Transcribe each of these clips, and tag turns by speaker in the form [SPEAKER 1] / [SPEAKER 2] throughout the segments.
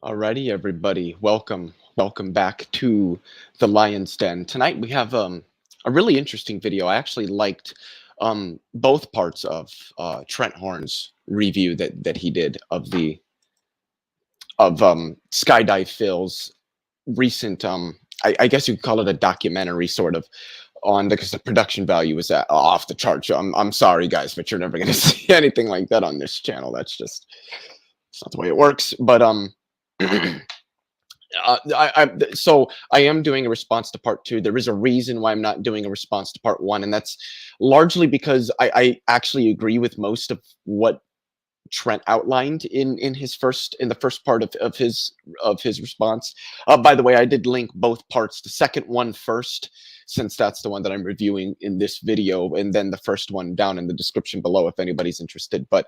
[SPEAKER 1] Alrighty, everybody. Welcome back to the Lion's Den. Tonight we have a really interesting video. I actually liked both parts of Trent Horn's review that he did of the Skydive Phil's recent I guess you could call it a documentary sort of on because the production value is off the charts. I'm sorry guys, but you're never gonna see anything like that on this channel. It's not the way it works. But so I am doing a response to part two. There is a reason why I'm not doing a response to part one, and that's largely because I actually agree with most of what Trent outlined in the first part of his response. By the way, I did link both parts. The second one first, since that's the one that I'm reviewing in this video, and then the first one down in the description below if anybody's interested. But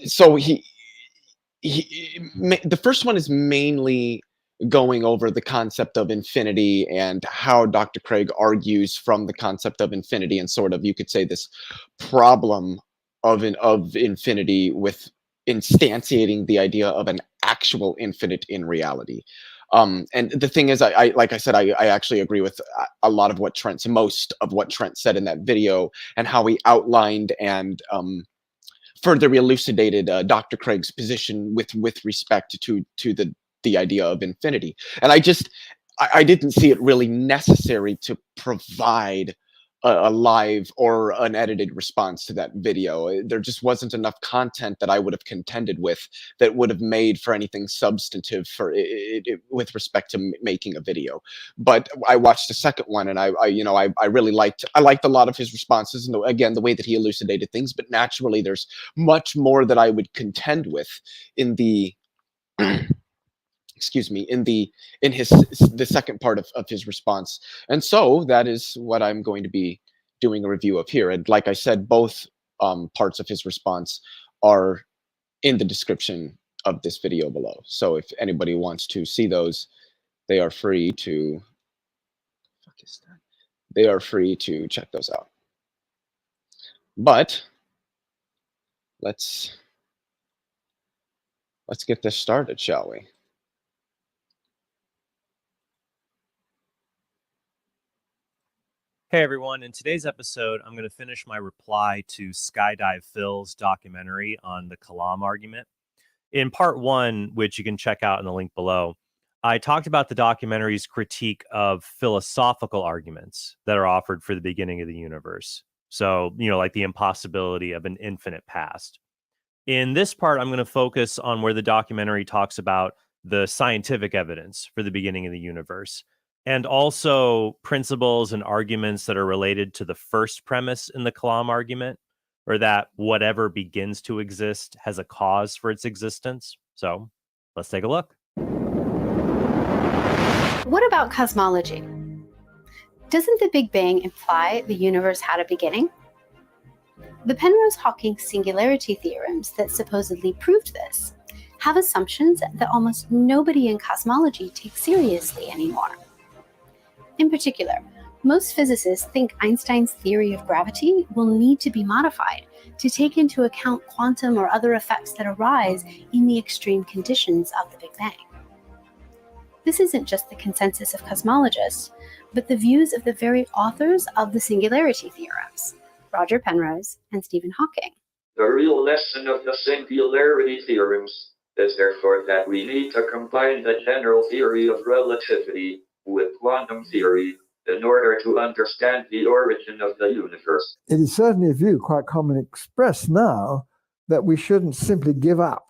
[SPEAKER 1] so the first one is mainly going over the concept of infinity and how Dr. Craig argues from the concept of infinity and sort of, you could say, this problem of infinity with instantiating the idea of an actual infinite in reality. And the thing is, I like I said, I actually agree with a lot of most of what Trent said in that video and how he outlined and further elucidated Dr. Craig's position with respect to the idea of infinity. And I didn't see it really necessary to provide a live or an edited response to that video. There just wasn't enough content that I would have contended with that would have made for anything substantive for with respect to making a video. But I watched the second one, and I really liked a lot of his responses, and again the way that he elucidated things. But naturally, there's much more that I would contend with in the excuse me, in the second part of his response. And so that is what I'm going to be doing a review of here. And like I said, both parts of his response are in the description of this video below. So if anybody wants to see those, they are free to check those out. But let's get this started, shall we?
[SPEAKER 2] Hey everyone, in today's episode, I'm going to finish my reply to Skydive Phil's documentary on the Kalam argument. In part one, which you can check out in the link below, I talked about the documentary's critique of philosophical arguments that are offered for the beginning of the universe. So, like the impossibility of an infinite past. In this part, I'm going to focus on where the documentary talks about the scientific evidence for the beginning of the universe, and also principles and arguments that are related to the first premise in the Kalam argument, or that whatever begins to exist has a cause for its existence. So let's take a look.
[SPEAKER 3] What about cosmology? Doesn't the Big Bang imply the universe had a beginning? The Penrose-Hawking singularity theorems that supposedly proved this have assumptions that almost nobody in cosmology takes seriously anymore. In particular, most physicists think Einstein's theory of gravity will need to be modified to take into account quantum or other effects that arise in the extreme conditions of the Big Bang. This isn't just the consensus of cosmologists, but the views of the very authors of the singularity theorems, Roger Penrose and Stephen Hawking.
[SPEAKER 4] The real lesson of the singularity theorems is therefore that we need to combine the general theory of relativity with quantum theory in order to understand the origin of the universe.
[SPEAKER 5] It is certainly a view quite commonly expressed now that we shouldn't simply give up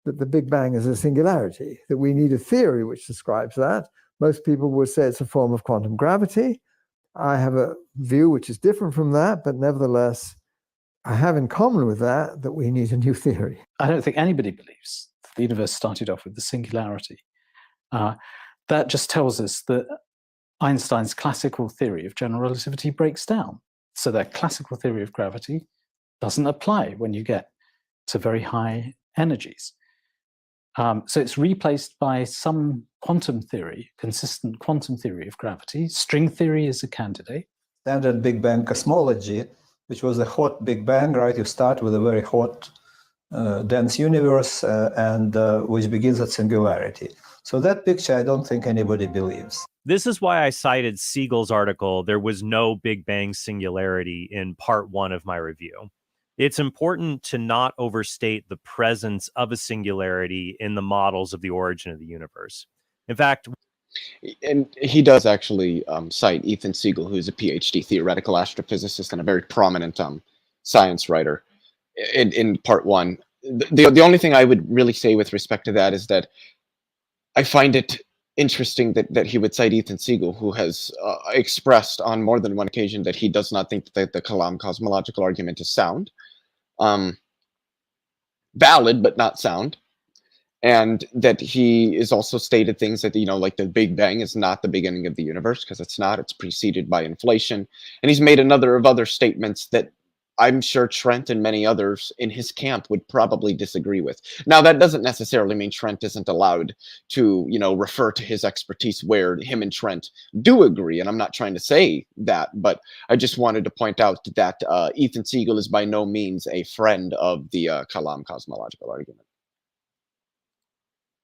[SPEAKER 5] that the Big Bang is a singularity, that we need a theory which describes that. Most people would say it's a form of quantum gravity. I have a view which is different from that, but nevertheless, I have in common with that we need a new theory.
[SPEAKER 6] I don't think anybody believes that the universe started off with the singularity. That just tells us that Einstein's classical theory of general relativity breaks down. So their classical theory of gravity doesn't apply when you get to very high energies. So it's replaced by some quantum theory, consistent quantum theory of gravity. String theory is a candidate.
[SPEAKER 7] Standard Big Bang cosmology, which was a hot Big Bang, right? You start with a very hot dense universe and which begins at singularity. So that picture, I don't think anybody believes.
[SPEAKER 2] This is why I cited Siegel's article, "There Was No Big Bang Singularity," in part 1 of my review. It's important to not overstate the presence of a singularity in the models of the origin of the universe. In fact,
[SPEAKER 1] And he does actually cite Ethan Siegel, who's a PhD theoretical astrophysicist and a very prominent science writer, in part 1. The only thing I would really say with respect to that is that I find it interesting that he would cite Ethan Siegel, who has expressed on more than one occasion that he does not think that the Kalam cosmological argument is sound. Valid, but not sound. And that he is also stated things that, like the Big Bang is not the beginning of the universe, because it's not. It's preceded by inflation. And he's made another of other statements that I'm sure Trent and many others in his camp would probably disagree with. Now, that doesn't necessarily mean Trent isn't allowed to, refer to his expertise where him and Trent do agree. And I'm not trying to say that, but I just wanted to point out that Ethan Siegel is by no means a friend of the Kalam cosmological argument.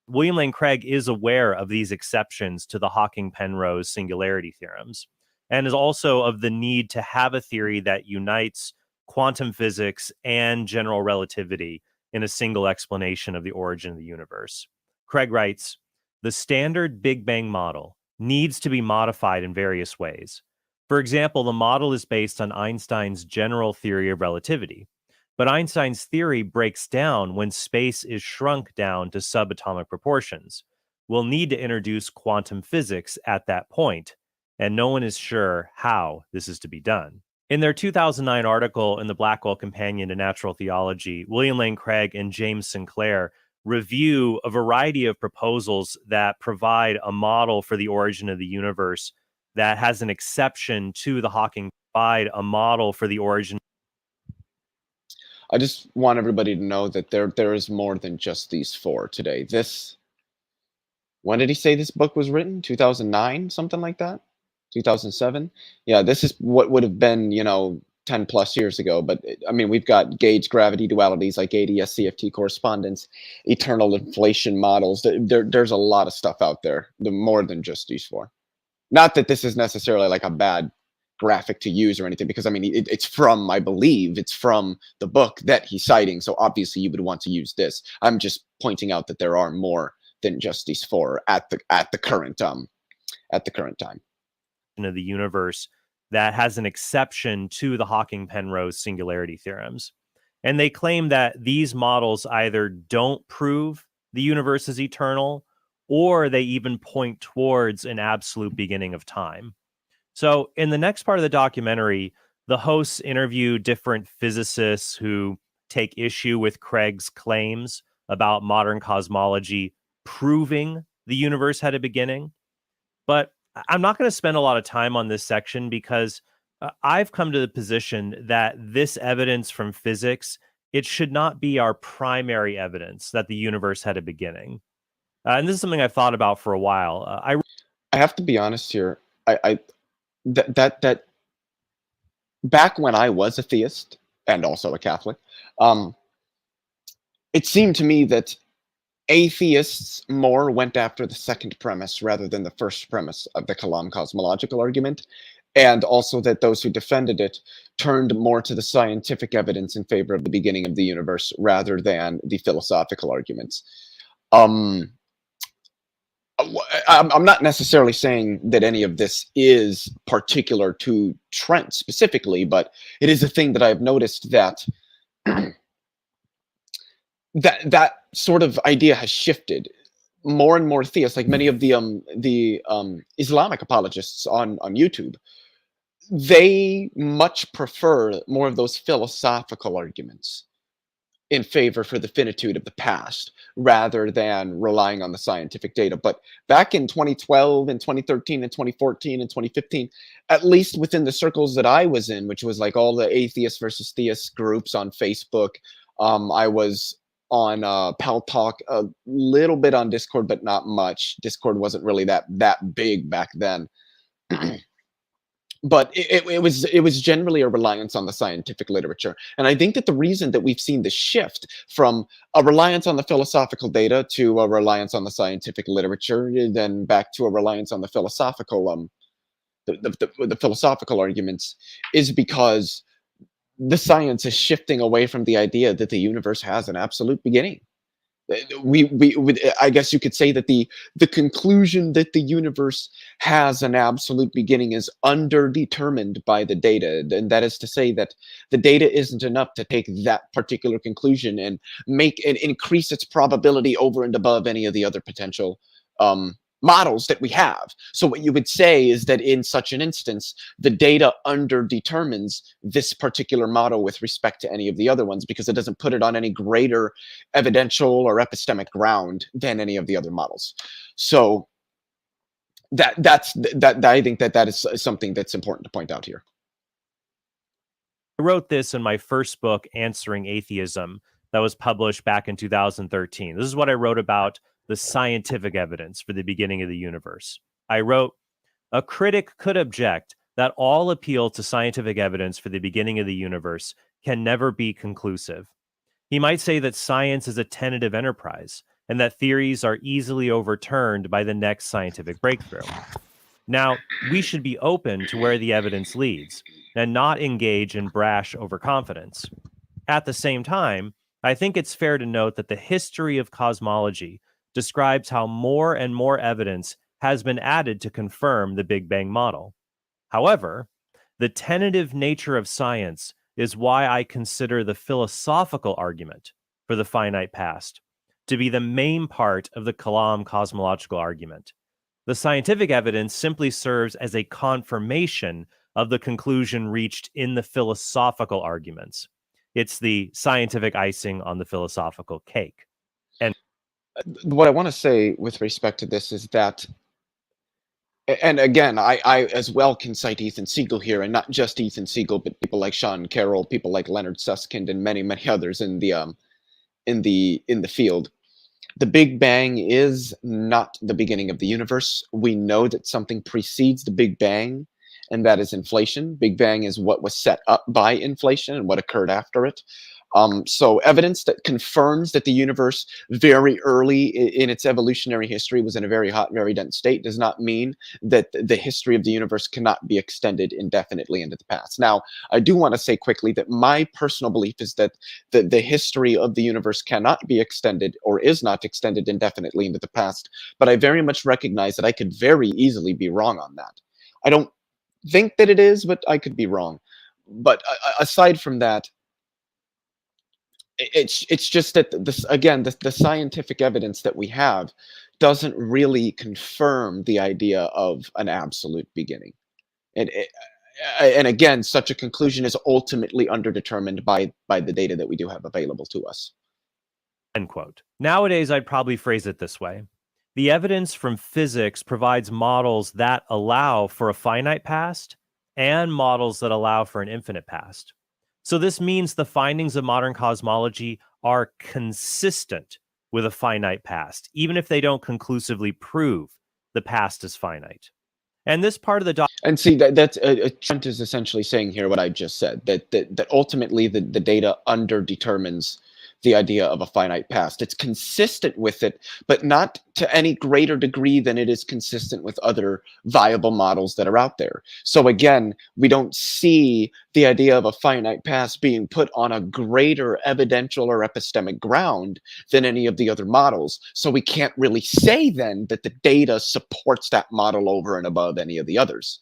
[SPEAKER 2] William Lane Craig is aware of these exceptions to the Hawking-Penrose singularity theorems, and is also of the need to have a theory that unites quantum physics and general relativity in a single explanation of the origin of the universe. Craig writes, "The standard Big Bang model needs to be modified in various ways. For example, the model is based on Einstein's general theory of relativity. But Einstein's theory breaks down when space is shrunk down to subatomic proportions. We'll need to introduce quantum physics at that point, and no one is sure how this is to be done." In their 2009 article in the Blackwell Companion to Natural Theology, William Lane Craig and James Sinclair review a variety of proposals that provide a model for the origin of the universe that has an exception to the Hawking, provide a model for the origin.
[SPEAKER 1] I just want everybody to know that there is more than just these 4 today. When did he say this book was written? 2009, something like that? 2007? Yeah, this is what would have been, 10 plus years ago. But I mean, we've got gauge gravity dualities like ADS CFT correspondence, eternal inflation models. There's a lot of stuff out there, more than just these 4. Not that this is necessarily like a bad graphic to use or anything, because I mean, it's from, I believe it's from the book that he's citing, so obviously you would want to use this. I'm just pointing out that there are more than just these 4 at the current time.
[SPEAKER 2] Of the universe that has an exception to the Hawking-Penrose singularity theorems. And they claim that these models either don't prove the universe is eternal, or they even point towards an absolute beginning of time. So in the next part of the documentary, the hosts interview different physicists who take issue with Craig's claims about modern cosmology proving the universe had a beginning. But I'm not going to spend a lot of time on this section because I've come to the position that this evidence from physics, it should not be our primary evidence that the universe had a beginning. And this is something I've thought about for a while. I
[SPEAKER 1] have to be honest here. That back when I was a theist and also a Catholic, it seemed to me that atheists more went after the second premise rather than the first premise of the Kalam cosmological argument, and also that those who defended it turned more to the scientific evidence in favor of the beginning of the universe rather than the philosophical arguments. I'm not necessarily saying that any of this is particular to Trent specifically, but it is a thing that I've noticed that that sort of idea has shifted. More and more theists, like many of the Islamic apologists on YouTube, they much prefer more of those philosophical arguments in favor for the finitude of the past rather than relying on the scientific data. But back in 2012 and 2013 and 2014 and 2015, at least within the circles that I was in, which was like all the atheist versus theist groups on Facebook, I was on Pal Talk, a little bit on Discord, but not much. Discord wasn't really that big back then. but it was generally a reliance on the scientific literature. And I think that the reason that we've seen the shift from a reliance on the philosophical data to a reliance on the scientific literature, then back to a reliance on the philosophical the philosophical arguments, is because the science is shifting away from the idea that the universe has an absolute beginning. I guess you could say that the conclusion that the universe has an absolute beginning is underdetermined by the data, and that is to say that the data isn't enough to take that particular conclusion and make and increase its probability over and above any of the other potential models that we have. So what you would say is that in such an instance, the data underdetermines this particular model with respect to any of the other ones, because it doesn't put it on any greater evidential or epistemic ground than any of the other models. So that I think that is something that's important to point out here.
[SPEAKER 2] I wrote this in my first book, Answering Atheism, that was published back in 2013. This is what I wrote about the scientific evidence for the beginning of the universe. I wrote, a critic could object that all appeal to scientific evidence for the beginning of the universe can never be conclusive. He might say that science is a tentative enterprise and that theories are easily overturned by the next scientific breakthrough. Now, we should be open to where the evidence leads and not engage in brash overconfidence. At the same time, I think it's fair to note that the history of cosmology describes how more and more evidence has been added to confirm the Big Bang model. However, the tentative nature of science is why I consider the philosophical argument for the finite past to be the main part of the Kalam cosmological argument. The scientific evidence simply serves as a confirmation of the conclusion reached in the philosophical arguments. It's the scientific icing on the philosophical cake. And
[SPEAKER 1] what I want to say with respect to this is that, and again, I as well can cite Ethan Siegel here, and not just Ethan Siegel, but people like Sean Carroll, people like Leonard Susskind, and many others in the field. The Big Bang is not the beginning of the universe. We know that something precedes the Big Bang, and that is inflation. Big Bang is what was set up by inflation and what occurred after it. So evidence that confirms that the universe very early in its evolutionary history was in a very hot, very dense state does not mean that the history of the universe cannot be extended indefinitely into the past. Now, I do want to say quickly that my personal belief is that the history of the universe cannot be extended or is not extended indefinitely into the past, but I very much recognize that I could very easily be wrong on that. I don't think that it is, but I could be wrong. But aside from that, it's just that the scientific evidence that we have doesn't really confirm the idea of an absolute beginning, and again, such a conclusion is ultimately underdetermined by the data that we do have available to us.
[SPEAKER 2] End quote. Nowadays, I'd probably phrase it this way: the evidence from physics provides models that allow for a finite past and models that allow for an infinite past. So this means the findings of modern cosmology are consistent with a finite past, even if they don't conclusively prove the past is finite. And this part of the
[SPEAKER 1] and see that's Trent is essentially saying here what I just said, that ultimately the data underdetermines the idea of a finite past. It's consistent with it, but not to any greater degree than it is consistent with other viable models that are out there. So again, we don't see the idea of a finite past being put on a greater evidential or epistemic ground than any of the other models. So we can't really say then that the data supports that model over and above any of the others.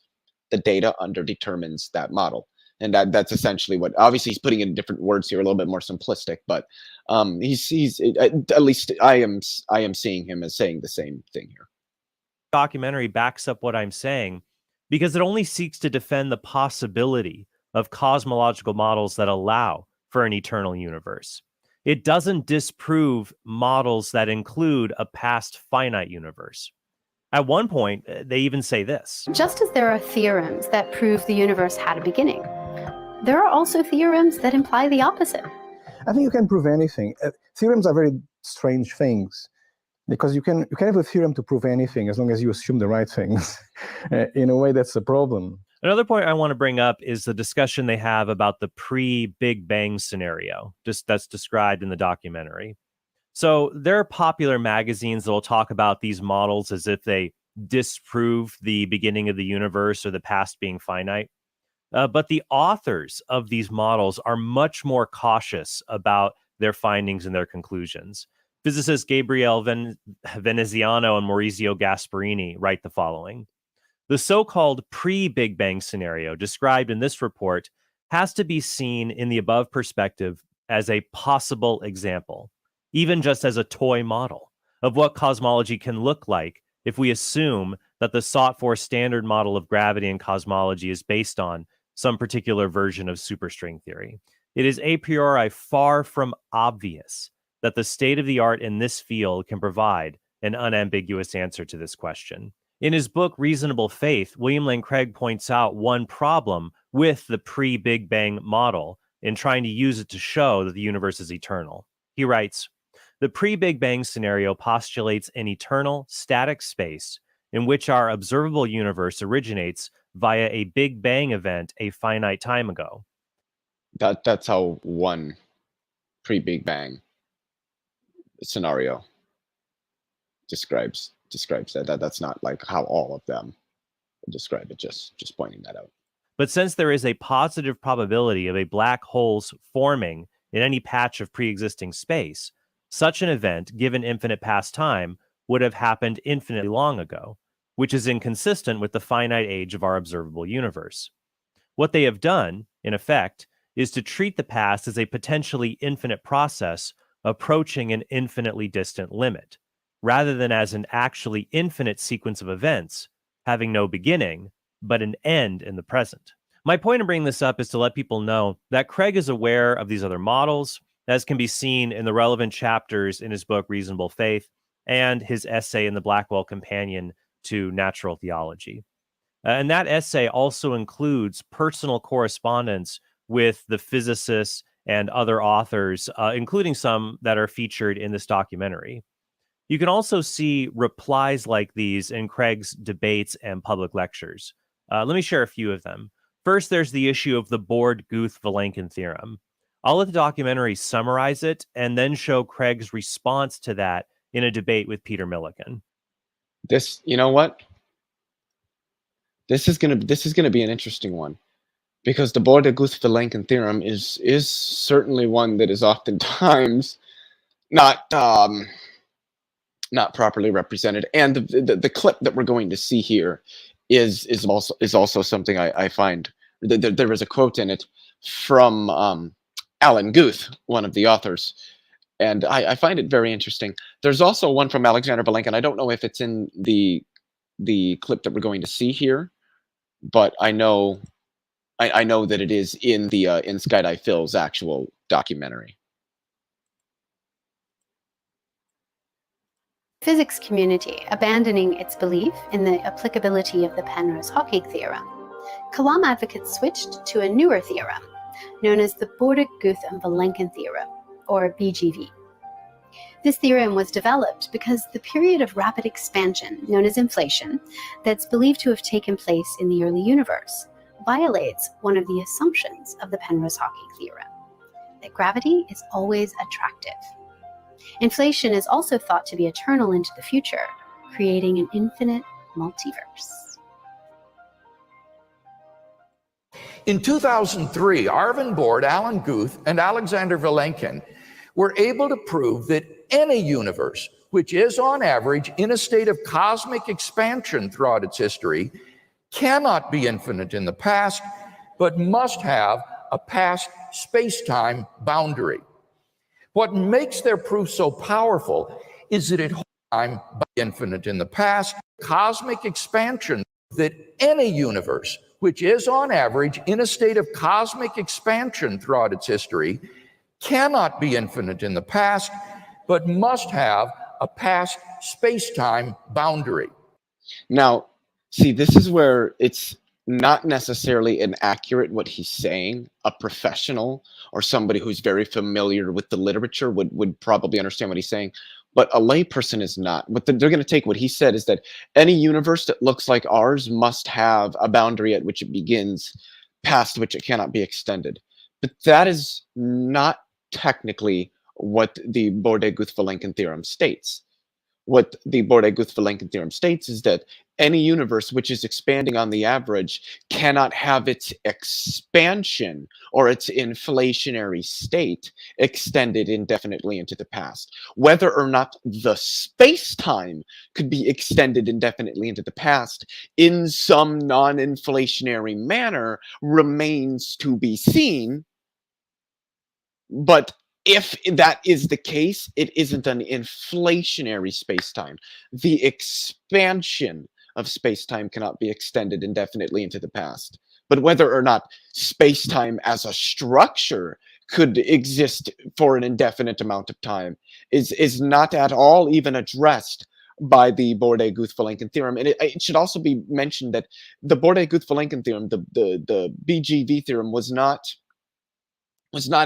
[SPEAKER 1] The data underdetermines that model. And that's essentially what, obviously he's putting in different words here, a little bit more simplistic, but he's at least I am seeing him as saying the same thing here.
[SPEAKER 2] Documentary backs up what I'm saying, because it only seeks to defend the possibility of cosmological models that allow for an eternal universe. It doesn't disprove models that include a past finite universe. At one point, they even say this:
[SPEAKER 3] Just as there are theorems that prove the universe had a beginning, there are also theorems that imply the opposite.
[SPEAKER 8] I think you can prove anything. Theorems are very strange things, because you can have a theorem to prove anything as long as you assume the right things. In a way, that's a problem.
[SPEAKER 2] Another point I want to bring up is the discussion they have about the pre-Big Bang scenario, that's described in the documentary. So there are popular magazines that will talk about these models as if they disprove the beginning of the universe or the past being finite. But the authors of these models are much more cautious about their findings and their conclusions. Physicists Gabriele Veneziano and Maurizio Gasparini write the following. The so-called pre-Big Bang scenario described in this report has to be seen in the above perspective as a possible example, even just as a toy model of what cosmology can look like if we assume that the sought-for standard model of gravity and cosmology is based on some particular version of superstring theory. It is a priori far from obvious that the state of the art in this field can provide an unambiguous answer to this question. In his book, Reasonable Faith, William Lane Craig points out one problem with the pre-Big Bang model in trying to use it to show that the universe is eternal. He writes, the pre-Big Bang scenario postulates an eternal, static space in which our observable universe originates via a Big Bang event a finite time ago.
[SPEAKER 1] That's how one pre-Big Bang scenario describes that. That's not like how all of them describe it, just pointing that out.
[SPEAKER 2] But since there is a positive probability of a black hole's forming in any patch of pre-existing space, such an event, given infinite past time, would have happened infinitely long ago, which is inconsistent with the finite age of our observable universe. What they have done, in effect, is to treat the past as a potentially infinite process approaching an infinitely distant limit, rather than as an actually infinite sequence of events, having no beginning, but an end in the present. My point in bringing this up is to let people know that Craig is aware of these other models, as can be seen in the relevant chapters in his book, Reasonable Faith, and his essay in the Blackwell Companion to Natural Theology. And that essay also includes personal correspondence with the physicists and other authors, including some that are featured in this documentary. You can also see replies like these in Craig's debates and public lectures. Let me share a few of them. First, there's the issue of the Borde-Guth-Vilenkin theorem. I'll let the documentary summarize it and then show Craig's response to that in a debate with Peter Millikan.
[SPEAKER 1] This, you know what? This is gonna be an interesting one, because the Borde-Guth-Vilenkin theorem is certainly one that is oftentimes not properly represented, and the clip that we're going to see here is also something I find. There is a quote in it from Alan Guth, one of the authors, and I find it very interesting. There's also one from Alexander Vilenkin. I don't know if it's in the clip that we're going to see here, but I know that it is in the in Skydive Phil's actual documentary.
[SPEAKER 3] Physics community abandoning its belief in the applicability of the Penrose-Hawking theorem, Kalam advocates switched to a newer theorem known as the Borde-Guth-Vilenkin theorem, or BGV. This theorem was developed because the period of rapid expansion, known as inflation, that's believed to have taken place in the early universe, violates one of the assumptions of the Penrose-Hawking theorem, that gravity is always attractive. Inflation is also thought to be eternal into the future, creating an infinite multiverse.
[SPEAKER 9] In 2003, Arvin Borde, Alan Guth, and Alexander Vilenkin were able to prove that any universe, which is on average in a state of cosmic expansion throughout its history, cannot be infinite in the past, but must have a past space-time boundary. What makes their proof so powerful is that it holds time by infinite in the past, cosmic expansion, that any universe, which is on average in a state of cosmic expansion throughout its history, cannot be infinite in the past, but must have a past space-time boundary.
[SPEAKER 1] Now, see, this is where it's not necessarily inaccurate what he's saying. A professional or somebody who's very familiar with the literature would probably understand what he's saying. but a layperson is not. What they're going to take what he said is that any universe that looks like ours must have a boundary at which it begins, past which it cannot be extended. But that is not technically what the Borde-Guth-Vilenkin theorem states. What the Borde-Guth-Vilenkin theorem states is that any universe which is expanding on the average cannot have its expansion or its inflationary state extended indefinitely into the past. Whether or not the space-time could be extended indefinitely into the past in some non-inflationary manner remains to be seen. But if that is the case, it isn't an inflationary space-time. The expansion of space-time cannot be extended indefinitely into the past. But whether or not space-time as a structure could exist for an indefinite amount of time is not at all even addressed by the Borde-Guth-Vilenkin theorem. And it should also be mentioned that the Borde-Guth-Vilenkin theorem, the BGV theorem, was not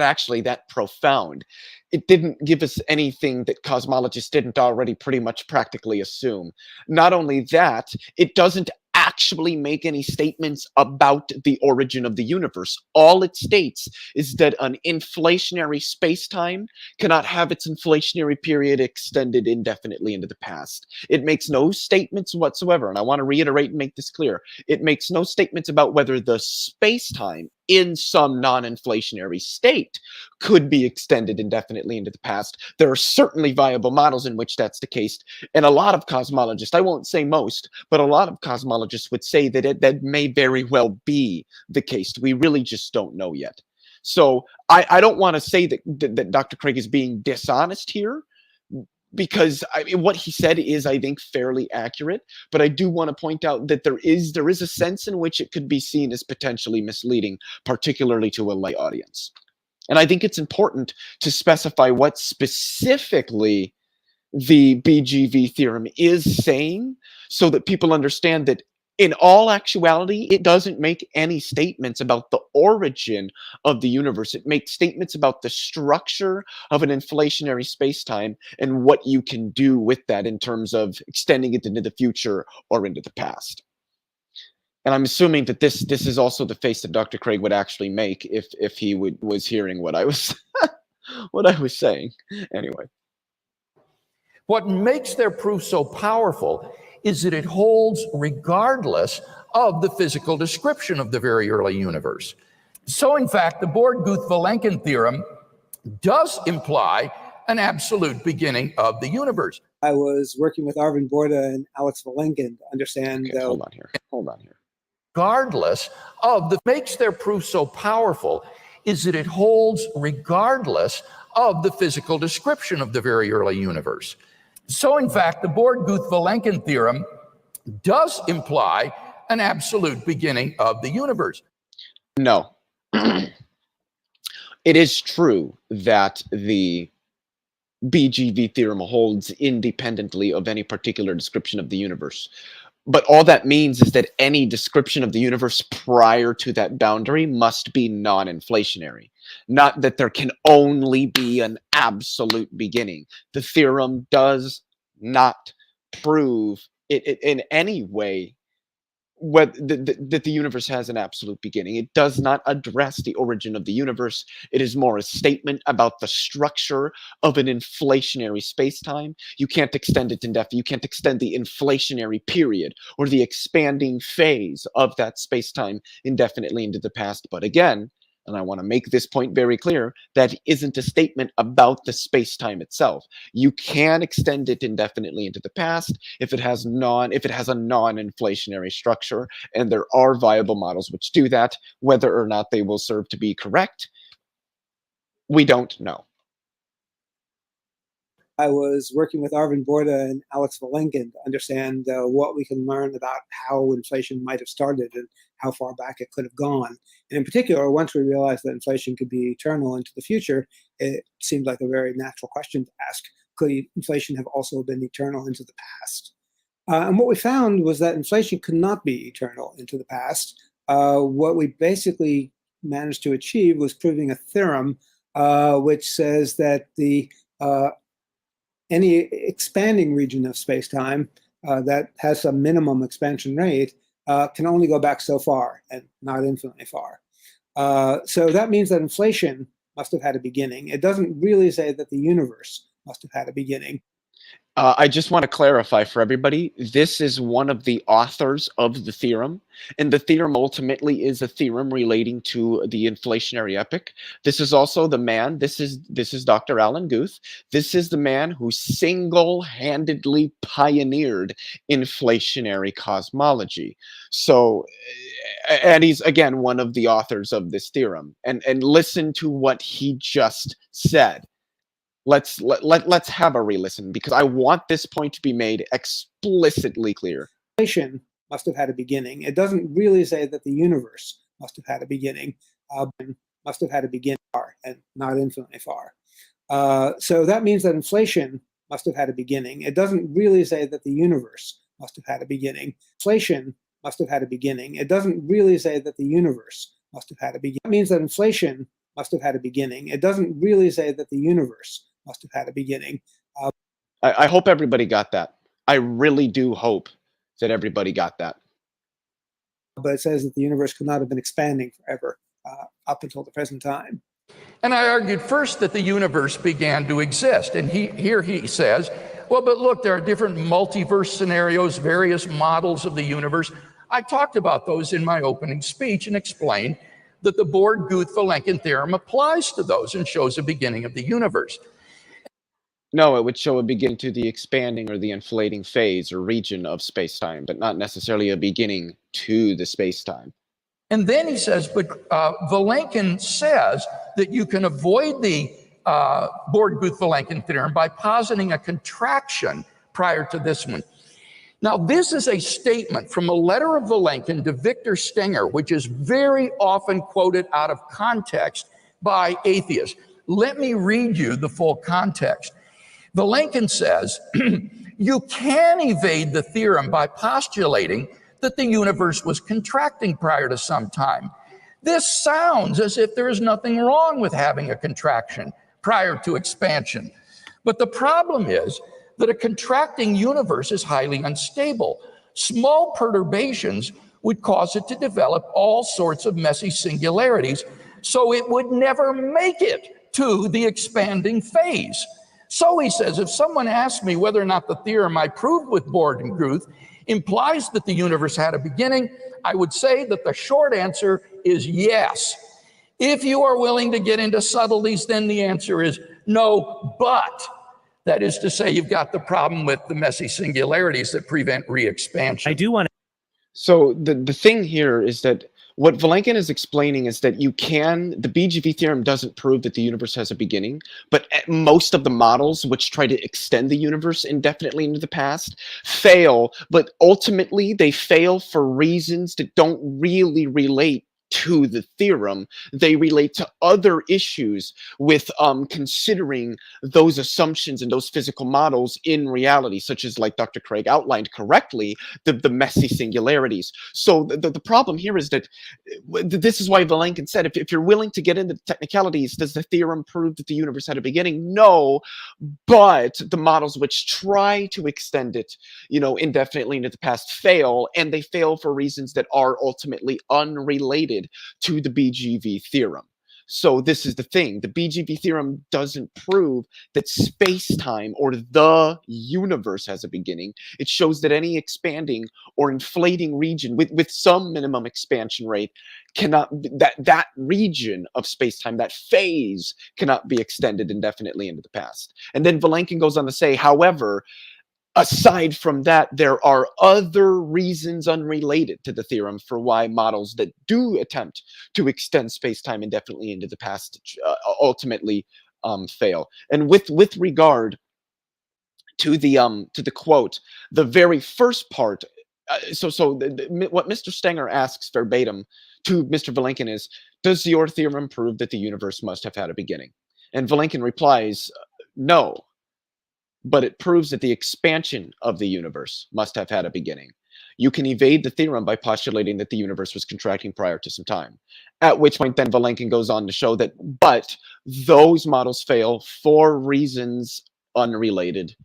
[SPEAKER 1] actually that profound. It didn't give us anything that cosmologists didn't already pretty much practically assume. Not only that, it doesn't actually make any statements about the origin of the universe. All it states is that an inflationary space-time cannot have its inflationary period extended indefinitely into the past. It makes no statements whatsoever, and I want to reiterate and make this clear. It makes no statements about whether the space-time in some non-inflationary state could be extended indefinitely into the past. There are certainly viable models in which that's the case, and a lot of cosmologists, I won't say most, but a lot of cosmologists would say that that may very well be the case. We really just don't know yet. So I don't want to say that Dr. Craig is being dishonest here, because what he said is, I think, fairly accurate. But I do want to point out that there is a sense in which it could be seen as potentially misleading, particularly to a lay audience. And I think it's important to specify what specifically the BGV theorem is saying, so that people understand that in all actuality, it doesn't make any statements about the origin of the universe. It makes statements about the structure of an inflationary space-time and what you can do with that in terms of extending it into the future or into the past. And I'm assuming that this is also the face that Dr. Craig would actually make if he was hearing what I was what I was saying. Anyway.
[SPEAKER 9] What makes their proof so powerful is that it holds regardless of the physical description of the very early universe. So, in fact, the Borde-Guth-Vilenkin theorem does imply an absolute beginning of the universe.
[SPEAKER 10] I was working with Arvind Borda and Alex Vilenkin to understand.
[SPEAKER 1] Okay, hold on here.
[SPEAKER 9] Regardless of makes their proof so powerful is that it holds regardless of the physical description of the very early universe. So, in fact, the Borde-Guth-Vilenkin theorem does imply an absolute beginning of the universe.
[SPEAKER 1] No. It is true that the BGV theorem holds independently of any particular description of the universe. But all that means is that any description of the universe prior to that boundary must be non-inflationary. Not that there can only be an absolute beginning. The theorem does not prove it in any way that the universe has an absolute beginning. It does not address the origin of the universe. It is more a statement about the structure of an inflationary space-time. You can't extend it indefinitely. You can't extend the inflationary period or the expanding phase of that space-time indefinitely into the past. But again, and I want to make this point very clear, that isn't a statement about the space-time itself. You can extend it indefinitely into the past if it has a non-inflationary structure, and there are viable models which do that. Whether or not they will serve to be correct, we don't know.
[SPEAKER 10] I was working with Arvind Borda and Alex Vilenkin to understand what we can learn about how inflation might have started and how far back it could have gone. And in particular, once we realized that inflation could be eternal into the future, it seemed like a very natural question to ask. Could inflation have also been eternal into the past? And what we found was that inflation could not be eternal into the past. What we basically managed to achieve was proving a theorem which says that the any expanding region of space-time that has some minimum expansion rate can only go back so far and not infinitely far. So that means that inflation must have had a beginning. It doesn't really say that the universe must have had a beginning.
[SPEAKER 1] I just want to clarify for everybody, this is one of the authors of the theorem, and the theorem ultimately is a theorem relating to the inflationary epoch. This is also the man, this is Dr. Alan Guth. This is the man who single-handedly pioneered inflationary cosmology. So, and he's, again, one of the authors of this theorem. And listen to what he just said. Let's have a re-listen, because I want this point to be made explicitly clear.
[SPEAKER 10] Inflation must have had a beginning. It doesn't really say that the universe must have had a beginning. Must have had a beginning and not infinitely far. So that means that inflation must have had a beginning. It doesn't really say that the universe must have had a beginning. Inflation must have had a beginning. It doesn't really say that the universe must have had a beginning. That means that inflation must have had a beginning. It doesn't really say that the universe must have had a beginning.
[SPEAKER 1] I hope everybody got that. I really do hope that everybody got that.
[SPEAKER 10] But it says that the universe could not have been expanding forever up until the present time.
[SPEAKER 9] And I argued first that the universe began to exist. And here he says, well, but look, there are different multiverse scenarios, various models of the universe. I talked about those in my opening speech and explained that the Born-Guth-Vilenkin theorem applies to those and shows a beginning of the universe.
[SPEAKER 1] No, it would show a beginning to the expanding or the inflating phase or region of space-time, but not necessarily a beginning to the space-time.
[SPEAKER 9] And then he says, but Vilenkin says that you can avoid the Born-Guth-Vilenkin theorem by positing a contraction prior to this one. Now, this is a statement from a letter of Vilenkin to Victor Stenger, which is very often quoted out of context by atheists. Let me read you the full context. Vilenkin says, you can evade the theorem by postulating that the universe was contracting prior to some time. This sounds as if there is nothing wrong with having a contraction prior to expansion. But the problem is that a contracting universe is highly unstable. Small perturbations would cause it to develop all sorts of messy singularities, so it would never make it to the expanding phase. So he says, if someone asks me whether or not the theorem I proved with Born-Guth implies that the universe had a beginning, I would say that the short answer is yes. If you are willing to get into subtleties, then the answer is no, but that is to say, you've got the problem with the messy singularities that prevent re-expansion.
[SPEAKER 2] I do want to.
[SPEAKER 1] So the thing here is that what Vilenkin is explaining is that the BGV theorem doesn't prove that the universe has a beginning, but most of the models which try to extend the universe indefinitely into the past fail, but ultimately they fail for reasons that don't really relate to the theorem. They relate to other issues with considering those assumptions and those physical models in reality, such as, like Dr. Craig outlined correctly, the messy singularities. So the problem here is that this is why Vilenkin said, if you're willing to get into the technicalities, does the theorem prove that the universe had a beginning? No, but the models which try to extend it, indefinitely into the past fail, and they fail for reasons that are ultimately unrelated to the BGV theorem. So this is the thing. The BGV theorem doesn't prove that space-time or the universe has a beginning. It shows that any expanding or inflating region with some minimum expansion rate cannot, that region of space-time, that phase, cannot be extended indefinitely into the past. And then Vilenkin goes on to say, however, aside from that, there are other reasons unrelated to the theorem for why models that do attempt to extend space-time indefinitely into the past ultimately fail. And with regard to the quote, the very first part, what Mr. Stenger asks verbatim to Mr. Vilenkin is, does your theorem prove that the universe must have had a beginning? And Vilenkin replies, no. But it proves that the expansion of the universe must have had a beginning. You can evade the theorem by postulating that the universe was contracting prior to some time. At which point then Vilenkin goes on to show that, but those models fail for reasons unrelated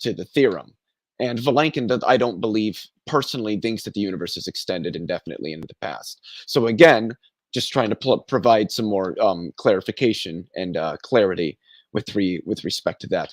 [SPEAKER 1] to the theorem. And Vilenkin, I don't believe, personally thinks that the universe is extended indefinitely into the past. So again, just trying to provide some more clarification and clarity with respect to that.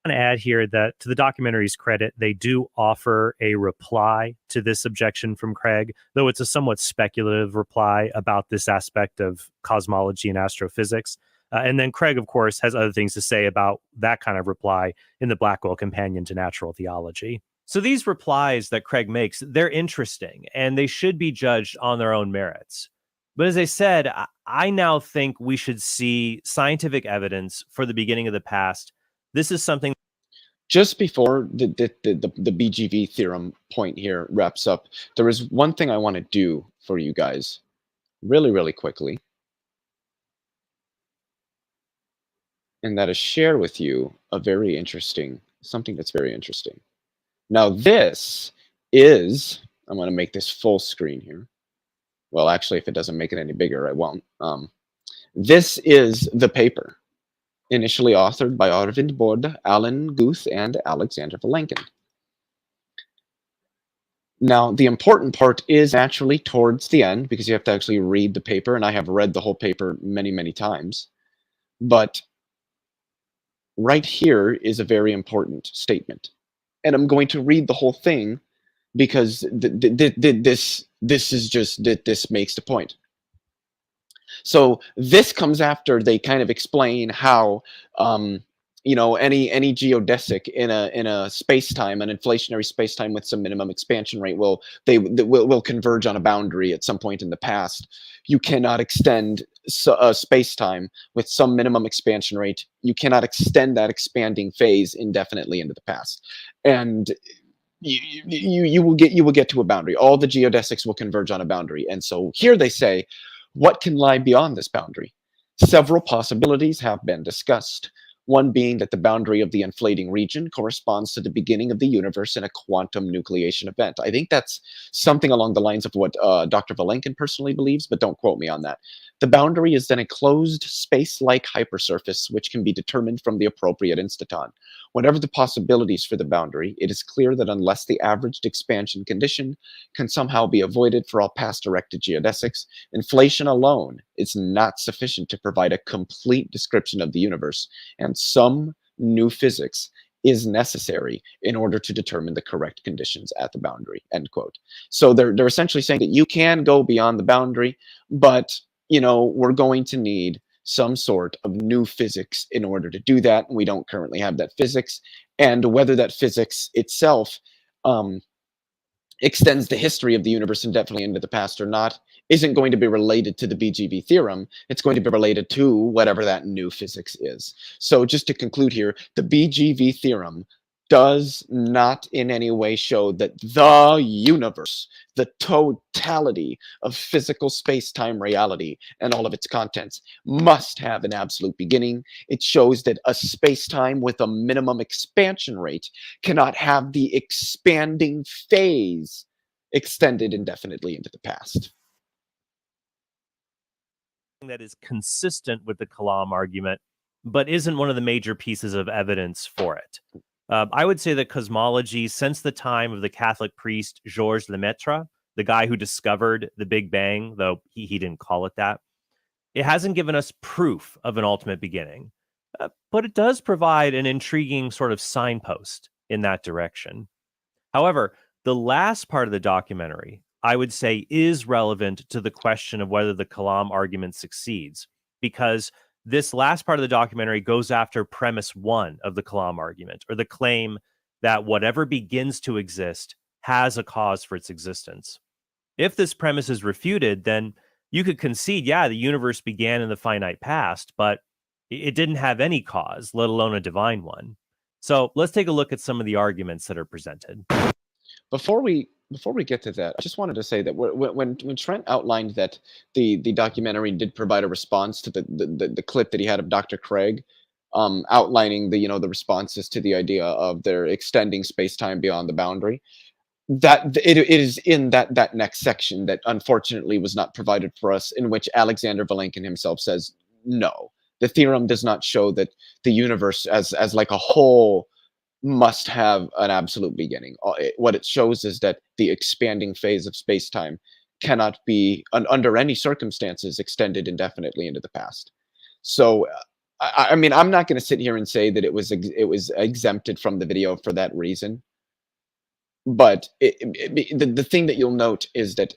[SPEAKER 2] I want to add here that to the documentary's credit, they do offer a reply to this objection from Craig, though it's a somewhat speculative reply about this aspect of cosmology and astrophysics. And then Craig, of course, has other things to say about that kind of reply in the Blackwell Companion to Natural Theology. So these replies that Craig makes, they're interesting, and they should be judged on their own merits. But as I said, I now think we should see scientific evidence for the beginning of the past. This is something.
[SPEAKER 1] Just before the BGV theorem point here wraps up, there is one thing I want to do for you guys really, really quickly. And that is share with you something that's very interesting. Now this is, I'm going to make this full screen here. Well, actually, if it doesn't make it any bigger, I won't. This is the paper, initially authored by Arvind Borde, Alan Guth, and Alexander Vilenkin. Now, the important part is actually towards the end, because you have to actually read the paper, and I have read the whole paper many, many times. But right here is a very important statement. And I'm going to read the whole thing because this makes the point. So this comes after they kind of explain how you know, any geodesic in a space-time, an inflationary space-time with some minimum expansion rate will converge on a boundary at some point in the past. You cannot extend a space-time with some minimum expansion rate. You cannot extend that expanding phase indefinitely into the past, and you will get to a boundary. All the geodesics will converge on a boundary, and so here they say, what can lie beyond this boundary? Several possibilities have been discussed. One being that the boundary of the inflating region corresponds to the beginning of the universe in a quantum nucleation event. I think that's something along the lines of what Dr. Vilenkin personally believes, but don't quote me on that. The boundary is then a closed space-like hypersurface, which can be determined from the appropriate instanton. Whatever the possibilities for the boundary, it is clear that unless the averaged expansion condition can somehow be avoided for all past-directed geodesics, inflation alone is not sufficient to provide a complete description of the universe, and some new physics is necessary in order to determine the correct conditions at the boundary, end quote. So they're essentially saying that you can go beyond the boundary, but you know, we're going to need some sort of new physics in order to do that. And we don't currently have that physics. And whether that physics itself extends the history of the universe indefinitely into the past or not isn't going to be related to the BGV theorem. It's going to be related to whatever that new physics is. So just to conclude here, the BGV theorem does not in any way show that the universe, the totality of physical space-time reality and all of its contents must have an absolute beginning. It shows that a space-time with a minimum expansion rate cannot have the expanding phase extended indefinitely into the past.
[SPEAKER 2] That is consistent with the Kalam argument, but isn't one of the major pieces of evidence for it. I would say that cosmology, since the time of the Catholic priest Georges Lemaitre, the guy who discovered the Big Bang, though he didn't call it that, it hasn't given us proof of an ultimate beginning, but it does provide an intriguing sort of signpost in that direction. However, the last part of the documentary, I would say, is relevant to the question of whether the Kalam argument succeeds, because this last part of the documentary goes after premise one of the Kalam argument, or the claim that whatever begins to exist has a cause for its existence. If this premise is refuted, then you could concede, yeah, the universe began in the finite past, but it didn't have any cause, let alone a divine one. So let's take a look at some of the arguments that are presented.
[SPEAKER 1] Before we get to that, I just wanted to say that when Trent outlined that the documentary did provide a response to the clip that he had of Dr. Craig, outlining the responses to the idea of their extending space-time beyond the boundary, that it is in that next section that unfortunately was not provided for us, in which Alexander Vilenkin himself says, no, The theorem does not show that the universe as like a whole must have an absolute beginning. What it shows is that the expanding phase of space-time cannot be, under any circumstances, extended indefinitely into the past. So, I mean, I'm not going to sit here and say that it was exempted from the video for that reason. But the thing that you'll note is that